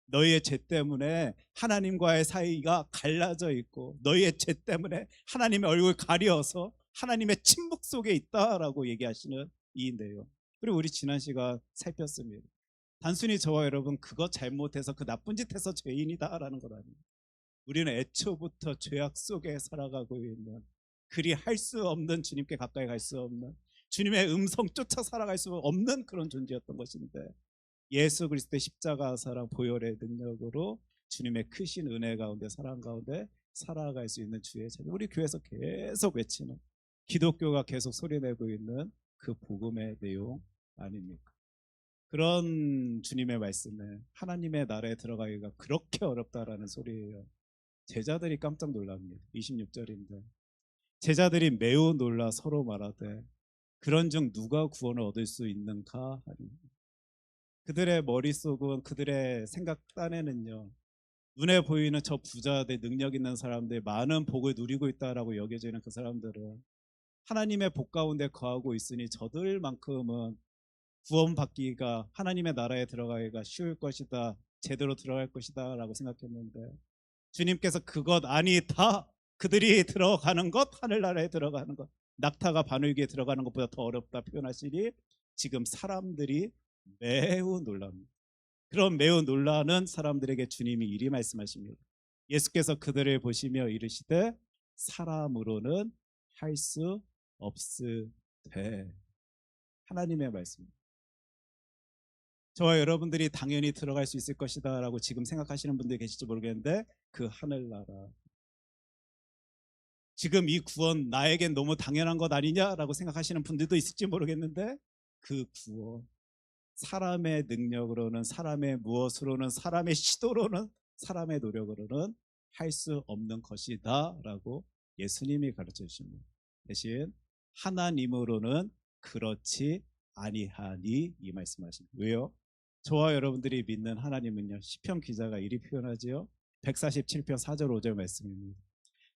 너희의 죄 때문에 하나님과의 사이가 갈라져 있고, 너희의 죄 때문에 하나님의 얼굴을 가리어서 하나님의 침묵 속에 있다라고 얘기하시는 이 내용. 그리고 우리 지난 시간 살폈습니다. 단순히 저와 여러분 그거 잘못해서, 그 나쁜 짓 해서 죄인이다라는 것 아닙니다. 우리는 애초부터 죄악 속에 살아가고 있는, 그리 할 수 없는, 주님께 가까이 갈 수 없는, 주님의 음성 쫓아 살아갈 수 없는 그런 존재였던 것인데, 예수 그리스도의 십자가 사랑 보혈의 능력으로 주님의 크신 은혜 가운데, 사랑 가운데 살아갈 수 있는 주의 자녀, 우리 교회에서 계속 외치는, 기독교가 계속 소리내고 있는 그 복음의 내용 아닙니까? 그런 주님의 말씀에 하나님의 나라에 들어가기가 그렇게 어렵다라는 소리예요. 제자들이 깜짝 놀랍니다. 26절인데 제자들이 매우 놀라 서로 말하되, 그런즉 누가 구원을 얻을 수 있는가 하니. 그들의 머릿속은, 그들의 생각 딴에는요, 눈에 보이는 저 부자들, 능력 있는 사람들, 많은 복을 누리고 있다라고 여겨지는 그 사람들은 하나님의 복 가운데 거하고 있으니 저들만큼은 구원받기가, 하나님의 나라에 들어가기가 쉬울 것이다, 제대로 들어갈 것이다 라고 생각했는데, 주님께서 그것 아니다, 그들이 들어가는 것, 하늘나라에 들어가는 것, 낙타가 바늘기에 들어가는 것보다 더 어렵다 표현하시니 지금 사람들이 매우 놀랍니다. 그런 매우 놀라는 사람들에게 주님이 이리 말씀하십니다. 예수께서 그들을 보시며 이르시되, 사람으로는 할 수 없으되. 하나님의 말씀입니다. 저와 여러분들이 당연히 들어갈 수 있을 것이다 라고 지금 생각하시는 분들이 계실지 모르겠는데, 그 하늘나라, 지금 이 구원 나에겐 너무 당연한 것 아니냐라고 생각하시는 분들도 있을지 모르겠는데, 그 구원 사람의 능력으로는, 사람의 무엇으로는, 사람의 시도로는, 사람의 노력으로는 할 수 없는 것이다 라고 예수님이 가르쳐 주십니다. 대신 하나님으로는 그렇지 아니하니, 이 말씀하십니다. 왜요? 저와 여러분들이 믿는 하나님은요, 시편 기자가 이리 표현하지요. 147편 4절 5절 말씀입니다.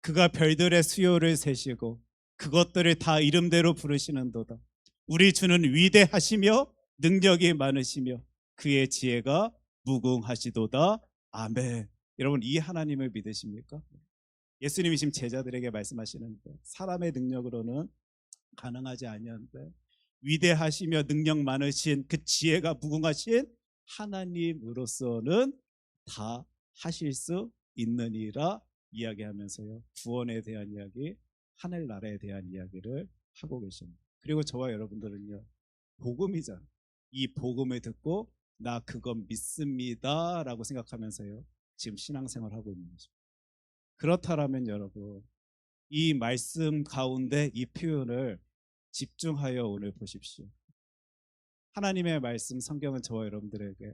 그가 별들의 수요를 세시고 그것들을 다 이름대로 부르시는도다. 우리 주는 위대하시며 능력이 많으시며 그의 지혜가 무궁하시도다. 아멘. 여러분, 이 하나님을 믿으십니까? 예수님이 지금 제자들에게 말씀하시는데, 사람의 능력으로는 가능하지 아니한데 위대하시며 능력 많으신 그 지혜가 무궁하신 하나님으로서는 다 하실 수 있느니라 이야기하면서요, 구원에 대한 이야기, 하늘나라에 대한 이야기를 하고 계십니다. 그리고 저와 여러분들은요, 복음이잖아요. 이 복음을 듣고 나 그건 믿습니다 라고 생각하면서요, 지금 신앙생활하고 있는 거죠. 그렇다면 여러분, 이 말씀 가운데 이 표현을 집중하여 오늘 보십시오. 하나님의 말씀 성경은 저와 여러분들에게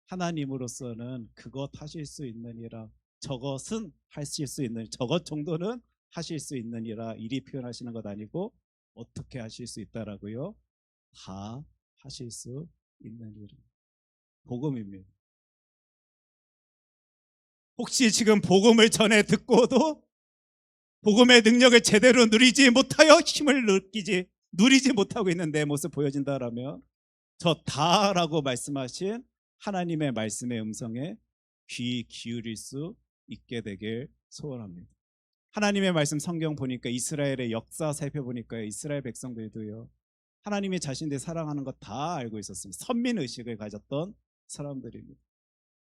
하나님으로서는 그것 하실 수 있느니라, 저것은 하실 수 있는, 저것 정도는 하실 수 있느니라 이리 표현하시는 것 아니고 어떻게 하실 수 있다라고요? 다 하실 수 있느니라. 복음입니다. 혹시 지금 복음을 전해 듣고도 복음의 능력을 제대로 누리지 못하여 힘을 누리지 못하고 있는 내 모습 보여진다라면 저 다라고 말씀하신 하나님의 말씀의 음성에 귀 기울일 수 있게 되길 소원합니다. 하나님의 말씀 성경 보니까 이스라엘의 역사 살펴보니까 이스라엘 백성들도요, 하나님이 자신들 사랑하는 거 다 알고 있었습니다. 선민의식을 가졌던 사람들입니다.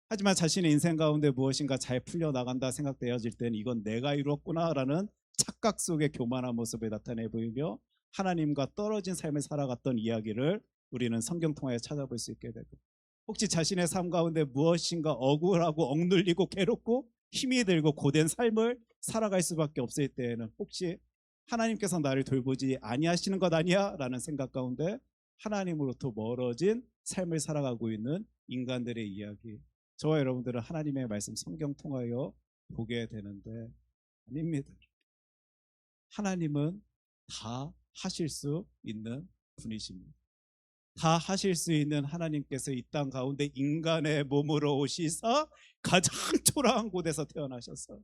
하지만 자신의 인생 가운데 무엇인가 잘 풀려나간다 생각되어질 때는 이건 내가 이루었구나라는 착각 속의 교만한 모습을 나타내 보이며 하나님과 떨어진 삶을 살아갔던 이야기를 우리는 성경 통하여 찾아볼 수 있게 되고, 혹시 자신의 삶 가운데 무엇인가 억울하고 억눌리고 괴롭고 힘이 들고 고된 삶을 살아갈 수밖에 없을 때에는 혹시 하나님께서 나를 돌보지 아니하시는 것 아니야? 라는 생각 가운데 하나님으로부터 멀어진 삶을 살아가고 있는 인간들의 이야기, 저와 여러분들은 하나님의 말씀 성경 통하여 보게 되는데 아닙니다. 하나님은 다 하실 수 있는 분이십니다. 다 하실 수 있는 하나님께서 이 땅 가운데 인간의 몸으로 오시사 가장 초라한 곳에서 태어나셔서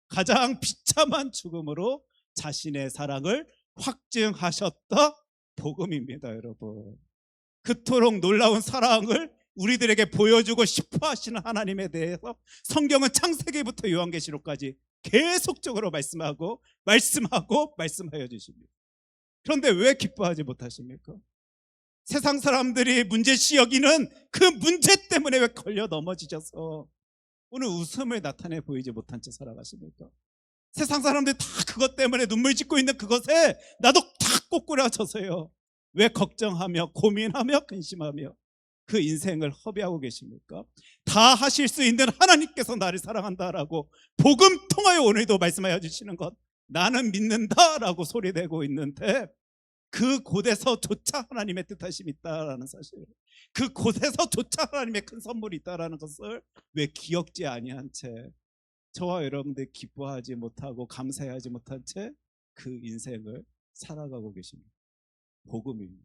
가장 비참한 죽음으로 자신의 사랑을 확증하셨다 복음입니다. 여러분, 그토록 놀라운 사랑을 우리들에게 보여주고 싶어 하시는 하나님에 대해서 성경은 창세기부터 요한계시록까지 계속적으로 말씀하고 말씀하여 주십니다. 그런데 왜 기뻐하지 못하십니까? 세상 사람들이 문제시 여기는 그 문제 때문에 왜 걸려 넘어지셔서 오늘 웃음을 나타내 보이지 못한 채 살아가십니까? 세상 사람들이 다 그것 때문에 눈물 짓고 있는 그것에 나도 다 꼬꾸라져서요, 왜 걱정하며 고민하며 근심하며 그 인생을 허비하고 계십니까? 다 하실 수 있는 하나님께서 나를 사랑한다라고 복음 통하여 오늘도 말씀하여 주시는 것, 나는 믿는다라고 소리내고 있는데 그 곳에서조차 하나님의 뜻하심이 있다라는 사실, 그 곳에서조차 하나님의 큰 선물이 있다라는 것을 왜 기억지 아니한 채 저와 여러분들 기뻐하지 못하고 감사하지 못한 채 그 인생을 살아가고 계십니다. 복음입니다.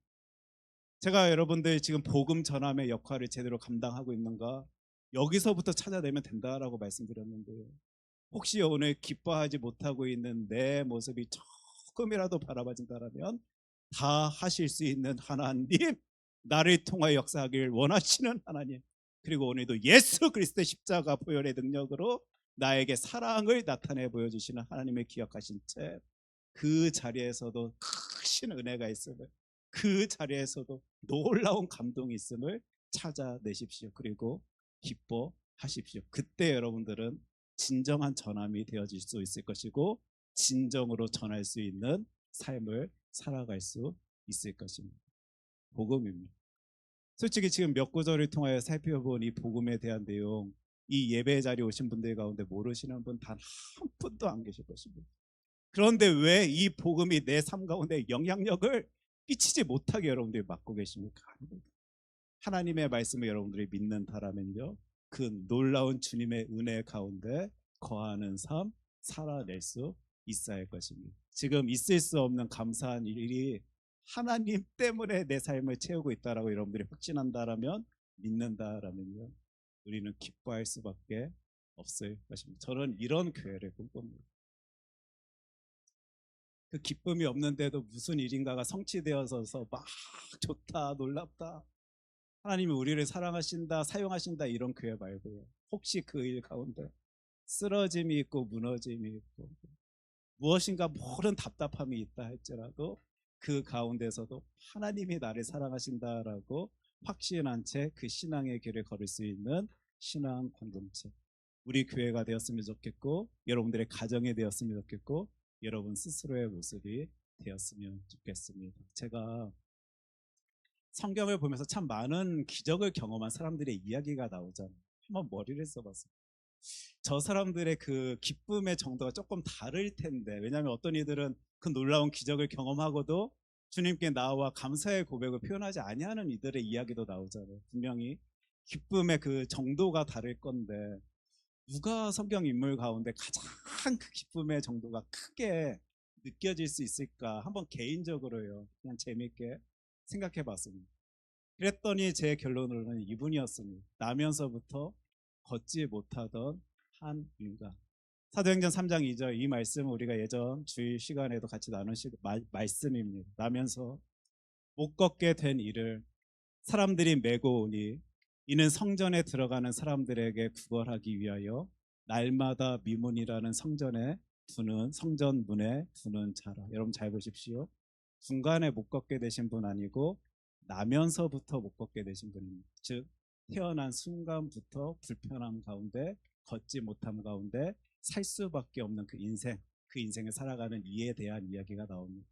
제가 여러분들 지금 복음 전함의 역할을 제대로 감당하고 있는가, 여기서부터 찾아내면 된다라고 말씀드렸는데요, 혹시 오늘 기뻐하지 못하고 있는 내 모습이 조금이라도 바라봐진다면 다 하실 수 있는 하나님, 나를 통하여 역사하길 원하시는 하나님, 그리고 오늘도 예수 그리스도의 십자가 보혈의 능력으로 나에게 사랑을 나타내 보여주시는 하나님을 기억하신 채 그 자리에서도 크신 은혜가 있음을, 그 자리에서도 놀라운 감동이 있음을 찾아내십시오. 그리고 기뻐하십시오. 그때 여러분들은 진정한 전함이 되어질 수 있을 것이고 진정으로 전할 수 있는 삶을 살아갈 수 있을 것입니다. 복음입니다. 솔직히 지금 몇 구절을 통하여 살펴본 이 복음에 대한 내용, 이 예배 자리에 오신 분들 가운데 모르시는 분 단 한 분도 안 계실 것입니다. 그런데 왜 이 복음이 내 삶 가운데 영향력을 끼치지 못하게 여러분들이 맡고 계십니까? 하나님의 말씀을 여러분들이 믿는다라면요, 그 놀라운 주님의 은혜 가운데 거하는 삶 살아낼 수 있어야 할 것입니다. 지금 있을 수 없는 감사한 일이 하나님 때문에 내 삶을 채우고 있다라고 여러분들이 확신한다라면, 믿는다라면요, 우리는 기뻐할 수밖에 없을 것입니다. 저는 이런 교회를 꿈꿉니다. 그 기쁨이 없는데도 무슨 일인가가 성취되어서 막 좋다 놀랍다, 하나님이 우리를 사랑하신다 사용하신다 이런 교회 말고요, 혹시 그 일 가운데 쓰러짐이 있고 무너짐이 있고 무엇인가 모른 답답함이 있다 할지라도 그 가운데서도 하나님이 나를 사랑하신다라고 확신한 채 그 신앙의 길을 걸을 수 있는 신앙 공동체, 우리 교회가 되었으면 좋겠고, 여러분들의 가정이 되었으면 좋겠고, 여러분 스스로의 모습이 되었으면 좋겠습니다. 제가 성경을 보면서 참 많은 기적을 경험한 사람들의 이야기가 나오잖아요. 한번 머리를 써봤어요. 저 사람들의 그 기쁨의 정도가 조금 다를 텐데, 왜냐하면 어떤 이들은 그 놀라운 기적을 경험하고도 주님께 나와 감사의 고백을 표현하지 아니하는 이들의 이야기도 나오잖아요. 분명히 기쁨의 그 정도가 다를 건데, 누가 성경 인물 가운데 가장 그 기쁨의 정도가 크게 느껴질 수 있을까? 한번 개인적으로요, 그냥 재밌게 생각해 봤습니다. 그랬더니 제 결론으로는 이분이었습니다. 나면서부터 걷지 못하던 한 인간. 사도행전 3장 2절, 이 말씀 우리가 예전 주일 시간에도 같이 나눈 말씀입니다. 나면서 못 걷게 된 이를 사람들이 메고 오니 이는 성전에 들어가는 사람들에게 구걸하기 위하여 날마다 미문이라는 성전에 두는, 성전 문에 두는 자라. 여러분 잘 보십시오. 중간에 못 걷게 되신 분 아니고 나면서부터 못 걷게 되신 분입니다. 즉 태어난 순간부터 불편함 가운데, 걷지 못함 가운데 살 수밖에 없는 그 인생, 그 인생을 살아가는 이에 대한 이야기가 나옵니다.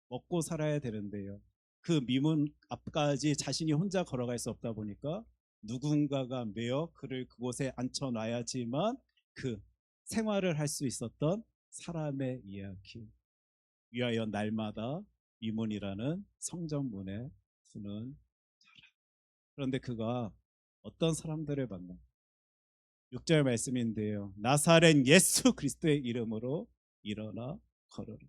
먹고 살아야 되는데요, 그 미문 앞까지 자신이 혼자 걸어갈 수 없다 보니까 누군가가 메어 그를 그곳에 앉혀놔야지만 그 생활을 할 수 있었던 사람의 이야기. 위하여 날마다 미문이라는 성전문에 두는 자라. 그런데 그가 어떤 사람들을 만나? 6절 말씀인데요, 나사렛 예수 그리스도의 이름으로 일어나 걸으라.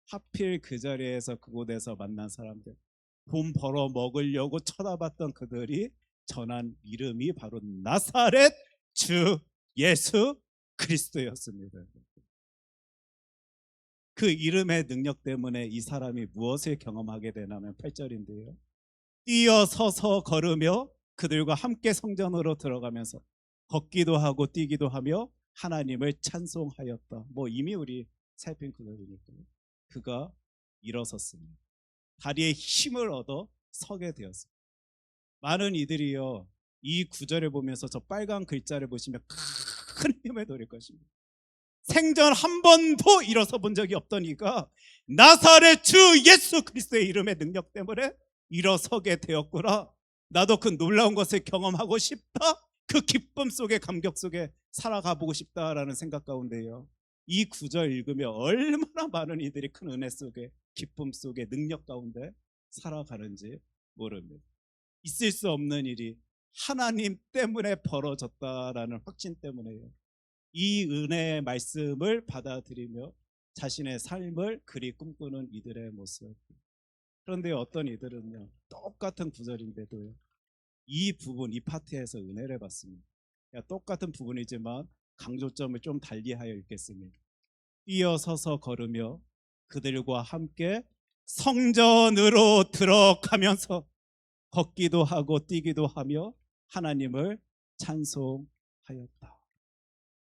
하필 그 자리에서 그곳에서 만난 사람들, 돈 벌어 먹으려고 쳐다봤던 그들이 전한 이름이 바로 나사렛 주 예수 그리스도였습니다. 그 이름의 능력 때문에 이 사람이 무엇을 경험하게 되냐면 8절인데요, 뛰어서서 걸으며 그들과 함께 성전으로 들어가면서 걷기도 하고 뛰기도 하며 하나님을 찬송하였다. 뭐 이미 우리 살핀 그들이니까요. 그가 일어섰습니다. 다리에 힘을 얻어 서게 되었습니다. 많은 이들이요, 이 구절을 보면서 저 빨간 글자를 보시면 큰 힘을 얻을 것입니다. 생전 한 번도 일어서 본 적이 없던 이가 나사렛 주 예수 그리스도의 이름의 능력 때문에 일어서게 되었구나. 나도 그 놀라운 것을 경험하고 싶다. 그 기쁨 속에, 감격 속에 살아가 보고 싶다라는 생각 가운데요, 이 구절 읽으며 얼마나 많은 이들이 큰 은혜 속에, 기쁨 속에, 능력 가운데 살아가는지 모릅니다. 있을 수 없는 일이 하나님 때문에 벌어졌다라는 확신 때문에요, 이 은혜의 말씀을 받아들이며 자신의 삶을 그리 꿈꾸는 이들의 모습. 그런데 어떤 이들은요, 똑같은 구절인데도요, 이 부분, 이 파트에서 은혜를 받습니다. 똑같은 부분이지만 강조점을 좀 달리하여 읽겠습니다. 뛰어서서 걸으며 그들과 함께 성전으로 들어가면서 걷기도 하고 뛰기도 하며 하나님을 찬송하였다.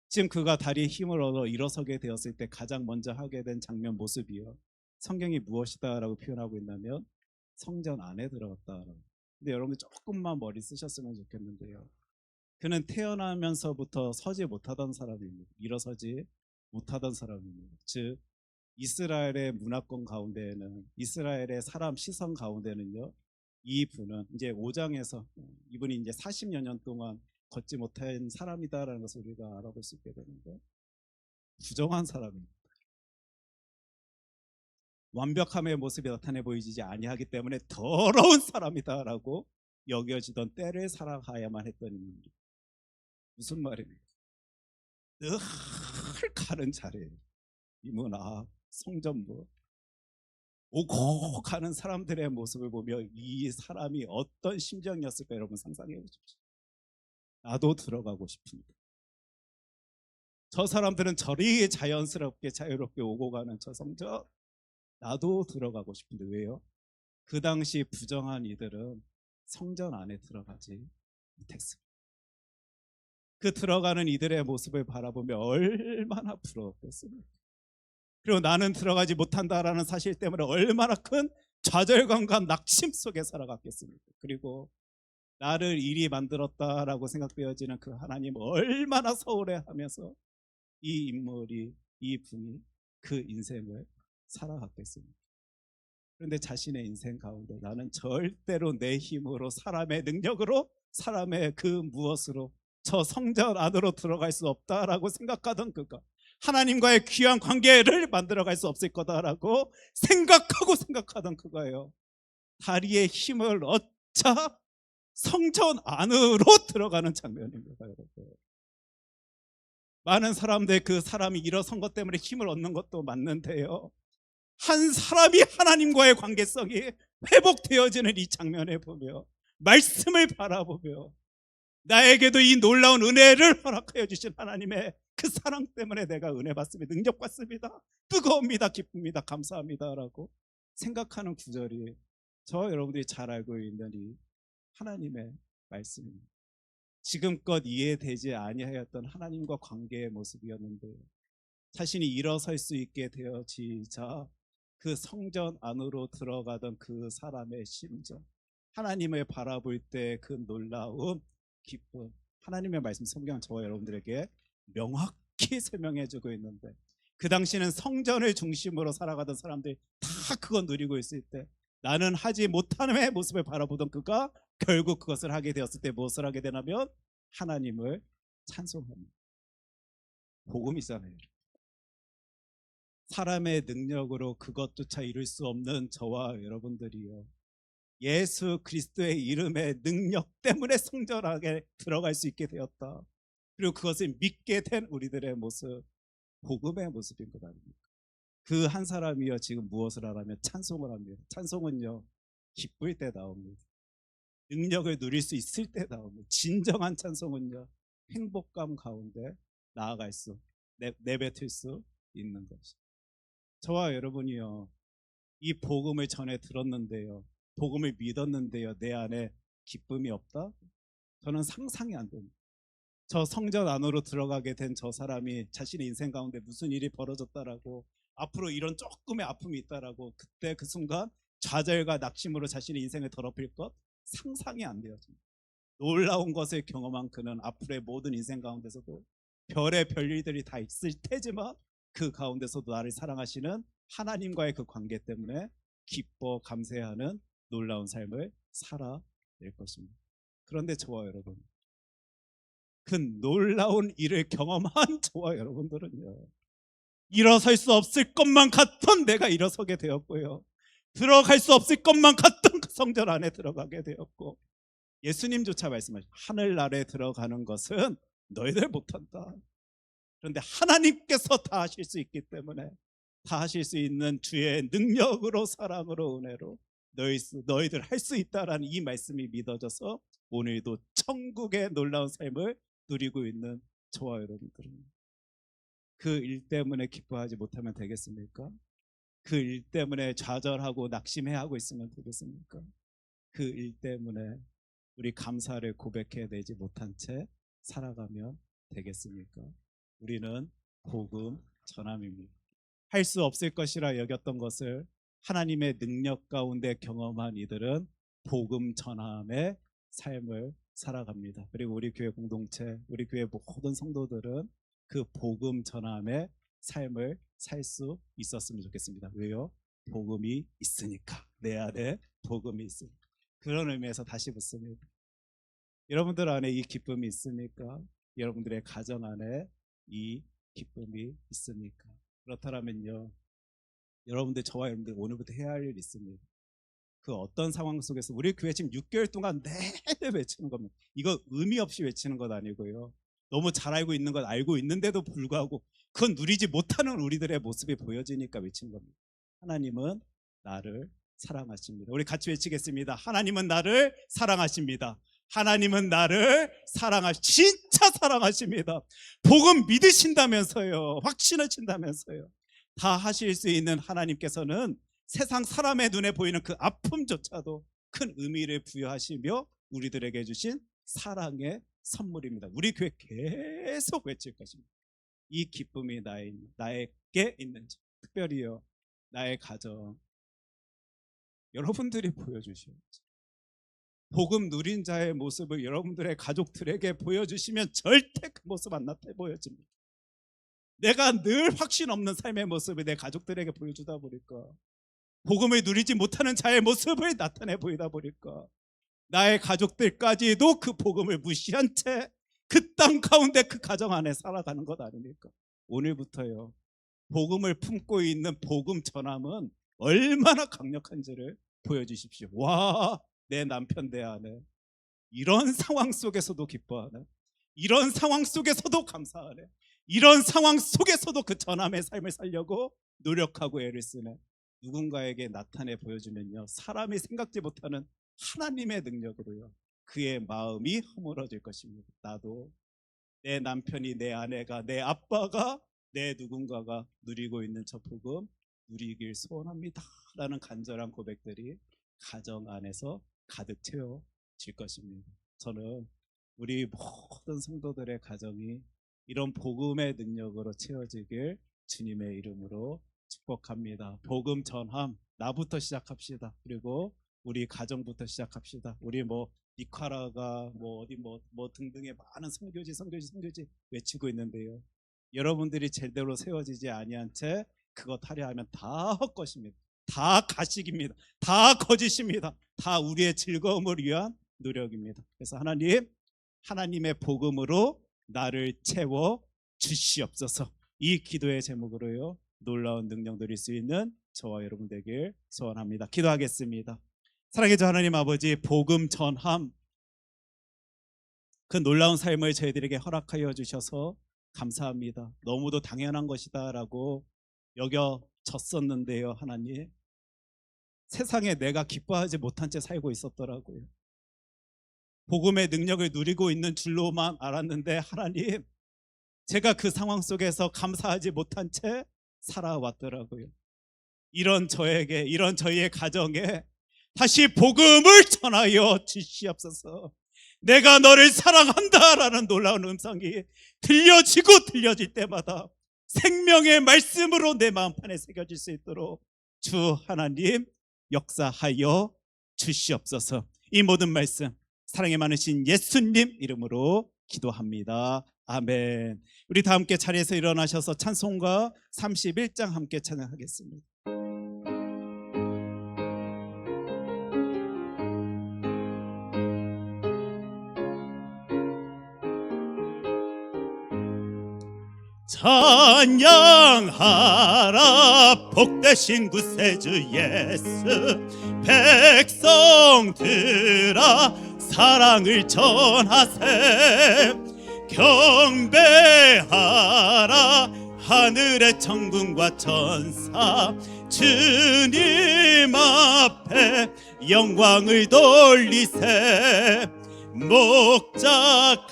지금 그가 다리에 힘을 얻어 일어서게 되었을 때 가장 먼저 하게 된 장면, 모습이요, 성경이 무엇이다 라고 표현하고 있냐면 성전 안에 들어갔다라고. 근데 여러분 조금만 머리 쓰셨으면 좋겠는데요, 그는 태어나면서부터 서지 못하던 사람입니다. 일어서지 못하던 사람입니다. 즉 이스라엘의 문화권 가운데에는, 이스라엘의 사람 시선 가운데는요, 이 분은 이제 5장에서 이분이 이제 40여 년 동안 걷지 못한 사람이다라는 것을 우리가 알아볼 수 있게 되는데, 부정한 사람입니다. 완벽함의 모습이 나타내 보이지 아니하기 때문에 더러운 사람이다라고 여겨지던 때를 살아가야만 했던 인물입니다. 무슨 말입니까? 늘 가는 자리에 이 문 앞, 성전문 오고 가는 사람들의 모습을 보며 이 사람이 어떤 심정이었을까 여러분 상상해 보십시오. 나도 들어가고 싶습니다. 저 사람들은 저리 자연스럽게 자유롭게 오고 가는 저 성전, 나도 들어가고 싶은데 왜요? 그 당시 부정한 이들은 성전 안에 들어가지 못했습니다. 그 들어가는 이들의 모습을 바라보며 얼마나 부러웠겠습니까? 그리고 나는 들어가지 못한다라는 사실 때문에 얼마나 큰 좌절감과 낙심 속에 살아갔겠습니까? 그리고 나를 이리 만들었다라고 생각되어지는 그 하나님 얼마나 서울해하면서 이 인물이, 이 분이 그 인생을 살아갔겠습니까? 그런데 자신의 인생 가운데 나는 절대로 내 힘으로, 사람의 능력으로, 사람의 그 무엇으로 저 성전 안으로 들어갈 수 없다라고 생각하던 그가 하나님과의 귀한 관계를 만들어갈 수 없을 거다라고 생각하던 그가요, 다리에 힘을 얻자 성전 안으로 들어가는 장면입니다. 여러분, 많은 사람들 그 사람이 일어선 것 때문에 힘을 얻는 것도 맞는데요, 한 사람이 하나님과의 관계성이 회복되어지는 이 장면에 보며, 말씀을 바라보며, 나에게도 이 놀라운 은혜를 허락하여 주신 하나님의 그 사랑 때문에 내가 은혜 받습니다, 능력 받습니다, 뜨거웁니다, 기쁩니다, 감사합니다 라고 생각하는 구절이 저 여러분들이 잘 알고 있는 이 하나님의 말씀입니다. 지금껏 이해되지 아니하였던 하나님과 관계의 모습이었는데 자신이 일어설 수 있게 되어지자 그 성전 안으로 들어가던 그 사람의 심정, 하나님을 바라볼 때 그 놀라운 기쁨, 하나님의 말씀 성경은 저와 여러분들에게 명확히 설명해 주고 있는데, 그 당시는 성전을 중심으로 살아가던 사람들이 다 그거 누리고 있을 때 나는 하지 못함의 모습을 바라보던 그가 결국 그것을 하게 되었을 때 무엇을 하게 되냐면 하나님을 찬송합니다. 복음이잖아요. 사람의 능력으로 그것조차 이룰 수 없는 저와 여러분들이요, 예수 그리스도의 이름의 능력 때문에 성전 안에 들어갈 수 있게 되었다. 그리고 그것을 믿게 된 우리들의 모습, 복음의 모습인 것 아닙니까? 그 한 사람이요 지금 무엇을 하라면 찬송을 합니다. 찬송은요 기쁠 때 나옵니다. 능력을 누릴 수 있을 때 나옵니다. 진정한 찬송은요 행복감 가운데 나아갈 수, 내뱉을 수 있는 것이. 저와 여러분이요 이 복음을 전에 들었는데요, 복음을 믿었는데요, 내 안에 기쁨이 없다? 저는 상상이 안 됩니다. 저 성전 안으로 들어가게 된 저 사람이 자신의 인생 가운데 무슨 일이 벌어졌다라고, 앞으로 이런 조금의 아픔이 있다라고 그때 그 순간 좌절과 낙심으로 자신의 인생을 더럽힐 것 상상이 안 되어집니다. 놀라운 것을 경험한 그는 앞으로의 모든 인생 가운데서도 별의 별일들이 다 있을 테지만 그 가운데서도 나를 사랑하시는 하나님과의 그 관계 때문에 기뻐 감사하는 놀라운 삶을 살아낼 것입니다. 그런데 저와 여러분, 그 놀라운 일을 경험한 저와 여러분들은요, 일어설 수 없을 것만 같던 내가 일어서게 되었고요, 들어갈 수 없을 것만 같던 그 성전 안에 들어가게 되었고, 예수님조차 말씀하시죠. 하늘나라에 들어가는 것은 너희들 못한다. 그런데 하나님께서 다 하실 수 있기 때문에 다 하실 수 있는 주의 능력으로, 사랑으로, 은혜로 너희들 할 수 있다라는 이 말씀이 믿어져서 오늘도 천국의 놀라운 삶을 누리고 있는 저와 여러분들은 그 일 때문에 기뻐하지 못하면 되겠습니까? 그 일 때문에 좌절하고 낙심해하고 있으면 되겠습니까? 그 일 때문에 우리 감사를 고백해내지 못한 채 살아가면 되겠습니까? 우리는 복음 전함입니다. 할 수 없을 것이라 여겼던 것을 하나님의 능력 가운데 경험한 이들은 복음 전함의 삶을 살아갑니다. 그리고 우리 교회 공동체, 우리 교회 모든 성도들은 그 복음 전함의 삶을 살 수 있었으면 좋겠습니다. 왜요? 복음이 있으니까. 내 안에 복음이 있으니까. 그런 의미에서 다시 묻습니다. 여러분들 안에 이 기쁨이 있습니까? 여러분들의 가정 안에 이 기쁨이 있습니까? 그렇다면요, 여러분들, 저와 여러분들 오늘부터 해야 할 일이 있습니다. 그 어떤 상황 속에서 우리 교회 지금 6개월 동안 내내 외치는 겁니다. 이거 의미 없이 외치는 것 아니고요, 너무 잘 알고 있는 건 알고 있는데도 불구하고 그건 누리지 못하는 우리들의 모습이 보여지니까 외치는 겁니다. 하나님은 나를 사랑하십니다. 우리 같이 외치겠습니다. 하나님은 나를 사랑하십니다. 하나님은 나를 진짜 사랑하십니다. 복음 믿으신다면서요, 확신하신다면서요. 다 하실 수 있는 하나님께서는 세상 사람의 눈에 보이는 그 아픔조차도 큰 의미를 부여하시며 우리들에게 주신 사랑의 선물입니다. 우리 교회 계속 외칠 것입니다. 이 기쁨이 나에게 있는지, 특별히요 나의 가정, 여러분들이 보여주셔야죠. 복음 누린 자의 모습을 여러분들의 가족들에게 보여주시면 절대 그 모습 안 나타내 보여집니다. 내가 늘 확신 없는 삶의 모습을 내 가족들에게 보여주다 보니까, 복음을 누리지 못하는 자의 모습을 나타내 보이다 보니까 나의 가족들까지도 그 복음을 무시한 채 그 땅 가운데 그 가정 안에 살아가는 것 아닙니까? 오늘부터요, 복음을 품고 있는 복음 전함은 얼마나 강력한지를 보여주십시오. 와, 내 남편 내 아내 이런 상황 속에서도 기뻐하네, 이런 상황 속에서도 감사하네, 이런 상황 속에서도 그 전함의 삶을 살려고 노력하고 애를 쓰네. 누군가에게 나타내 보여주면요, 사람이 생각지 못하는 하나님의 능력으로요, 그의 마음이 허물어질 것입니다. 나도, 내 남편이, 내 아내가, 내 아빠가, 내 누군가가 누리고 있는 저 복음 누리길 소원합니다 라는 간절한 고백들이 가정 안에서 가득 채워질 것입니다. 저는 우리 모든 성도들의 가정이 이런 복음의 능력으로 채워지길 주님의 이름으로 축복합니다. 복음 전함, 나부터 시작합시다. 그리고 우리 가정부터 시작합시다. 우리 니카라가 어디 등등의 많은 선교지 외치고 있는데요, 여러분들이 제대로 세워지지 아니한 채 그것 하려 하면 다 헛것입니다. 다 가식입니다. 다 거짓입니다. 다 우리의 즐거움을 위한 노력입니다. 그래서 하나님의 복음으로 나를 채워 주시옵소서. 이 기도의 제목으로요, 놀라운 능력 누릴 수 있는 저와 여러분 되길 소원합니다. 기도하겠습니다. 사랑의 주 하나님 아버지, 복음 전함, 그 놀라운 삶을 저희들에게 허락하여 주셔서 감사합니다. 너무도 당연한 것이다 라고 여겨졌었는데요, 하나님, 세상에 내가 기뻐하지 못한 채 살고 있었더라고요. 복음의 능력을 누리고 있는 줄로만 알았는데, 하나님, 제가 그 상황 속에서 감사하지 못한 채 살아왔더라고요. 이런 저에게, 이런 저희의 가정에 다시 복음을 전하여 주시옵소서. 내가 너를 사랑한다 라는 놀라운 음성이 들려질 때마다 생명의 말씀으로 내 마음판에 새겨질 수 있도록 주 하나님 역사하여 주시옵소서. 이 모든 말씀 사랑이 많으신 예수님 이름으로 기도합니다. 아멘. 우리 다 함께 자리에서 일어나셔서 찬송가 31장 함께 찬양하겠습니다. 찬양하라 복되신 구세주 예수, 백성들아 사랑을 전하세. 경배하라 하늘의 천군과 천사, 주님 앞에 영광을 돌리세. 목자같이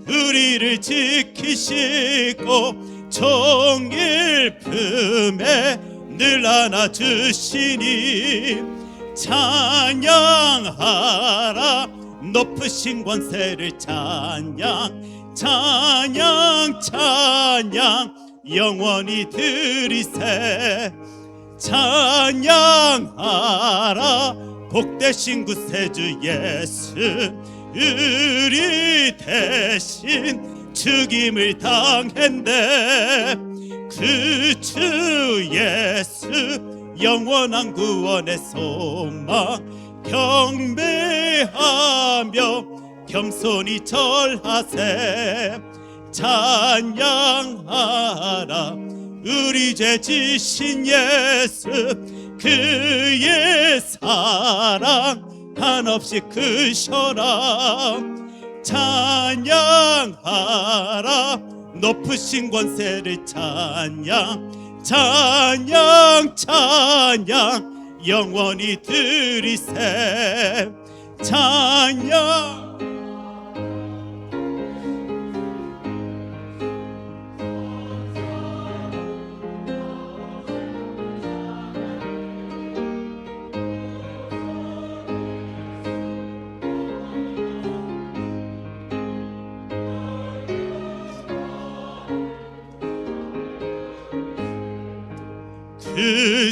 우리를 지키시고 종일 품에 늘 안아주시니, 찬양하라 높으신 권세를 찬양, 찬양 찬양 영원히 드리세. 찬양하라 복되신 구세주 예수, 우리 대신 죽임을 당했네. 그 주 예수 영원한 구원의 소망, 경배하며 겸손히 절하세. 찬양하라 우리 죄 지신 예수, 그의 사랑 한없이 크셔라. 찬양하라 높으신 권세를 찬양, 찬양 찬양 영원히 드리세. 찬양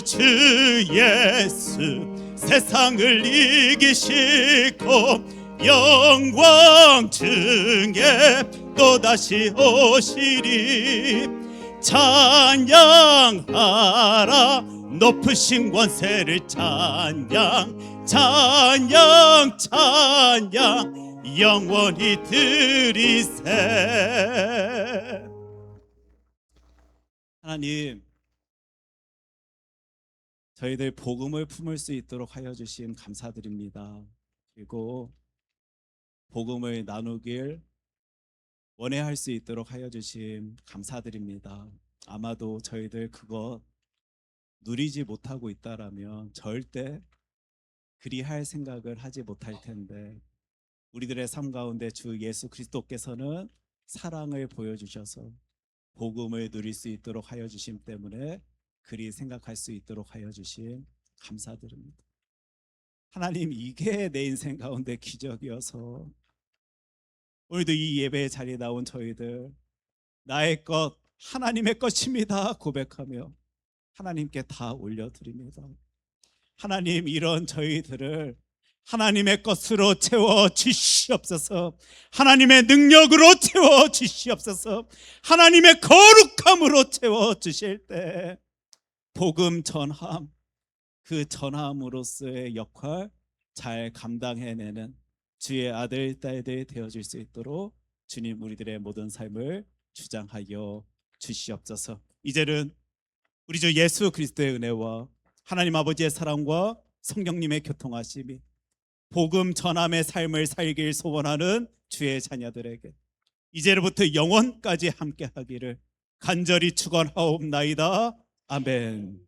주 예수 세상을 이기시고 영광 중에 또다시 오시리. 찬양하라 높으신 권세를 찬양 찬양 찬양 영원히 드리세. 하나님, 저희들 복음을 품을 수 있도록 하여 주심 감사드립니다. 그리고 복음을 나누길 원해할 수 있도록 하여 주심 감사드립니다. 아마도 저희들 그것 누리지 못하고 있다라면 절대 그리할 생각을 하지 못할 텐데, 우리들의 삶 가운데 주 예수 그리스도께서는 사랑을 보여주셔서 복음을 누릴 수 있도록 하여 주심 때문에 그리 생각할 수 있도록 하여 주심 감사드립니다. 하나님, 이게 내 인생 가운데 기적이어서 오늘도 이 예배의 자리에 나온 저희들 나의 것 하나님의 것입니다 고백하며 하나님께 다 올려드립니다. 하나님, 이런 저희들을 하나님의 것으로 채워 주시옵소서. 하나님의 능력으로 채워 주시옵소서. 하나님의 거룩함으로 채워 주실 때 복음 전함, 그 전함으로서의 역할 잘 감당해내는 주의 아들 딸들이 되어줄 수 있도록 주님 우리들의 모든 삶을 주장하여 주시옵소서. 이제는 우리 주 예수 그리스도의 은혜와 하나님 아버지의 사랑과 성령님의 교통하심이 복음 전함의 삶을 살길 소원하는 주의 자녀들에게 이제로부터 영원까지 함께하기를 간절히 축원하옵나이다. 아멘.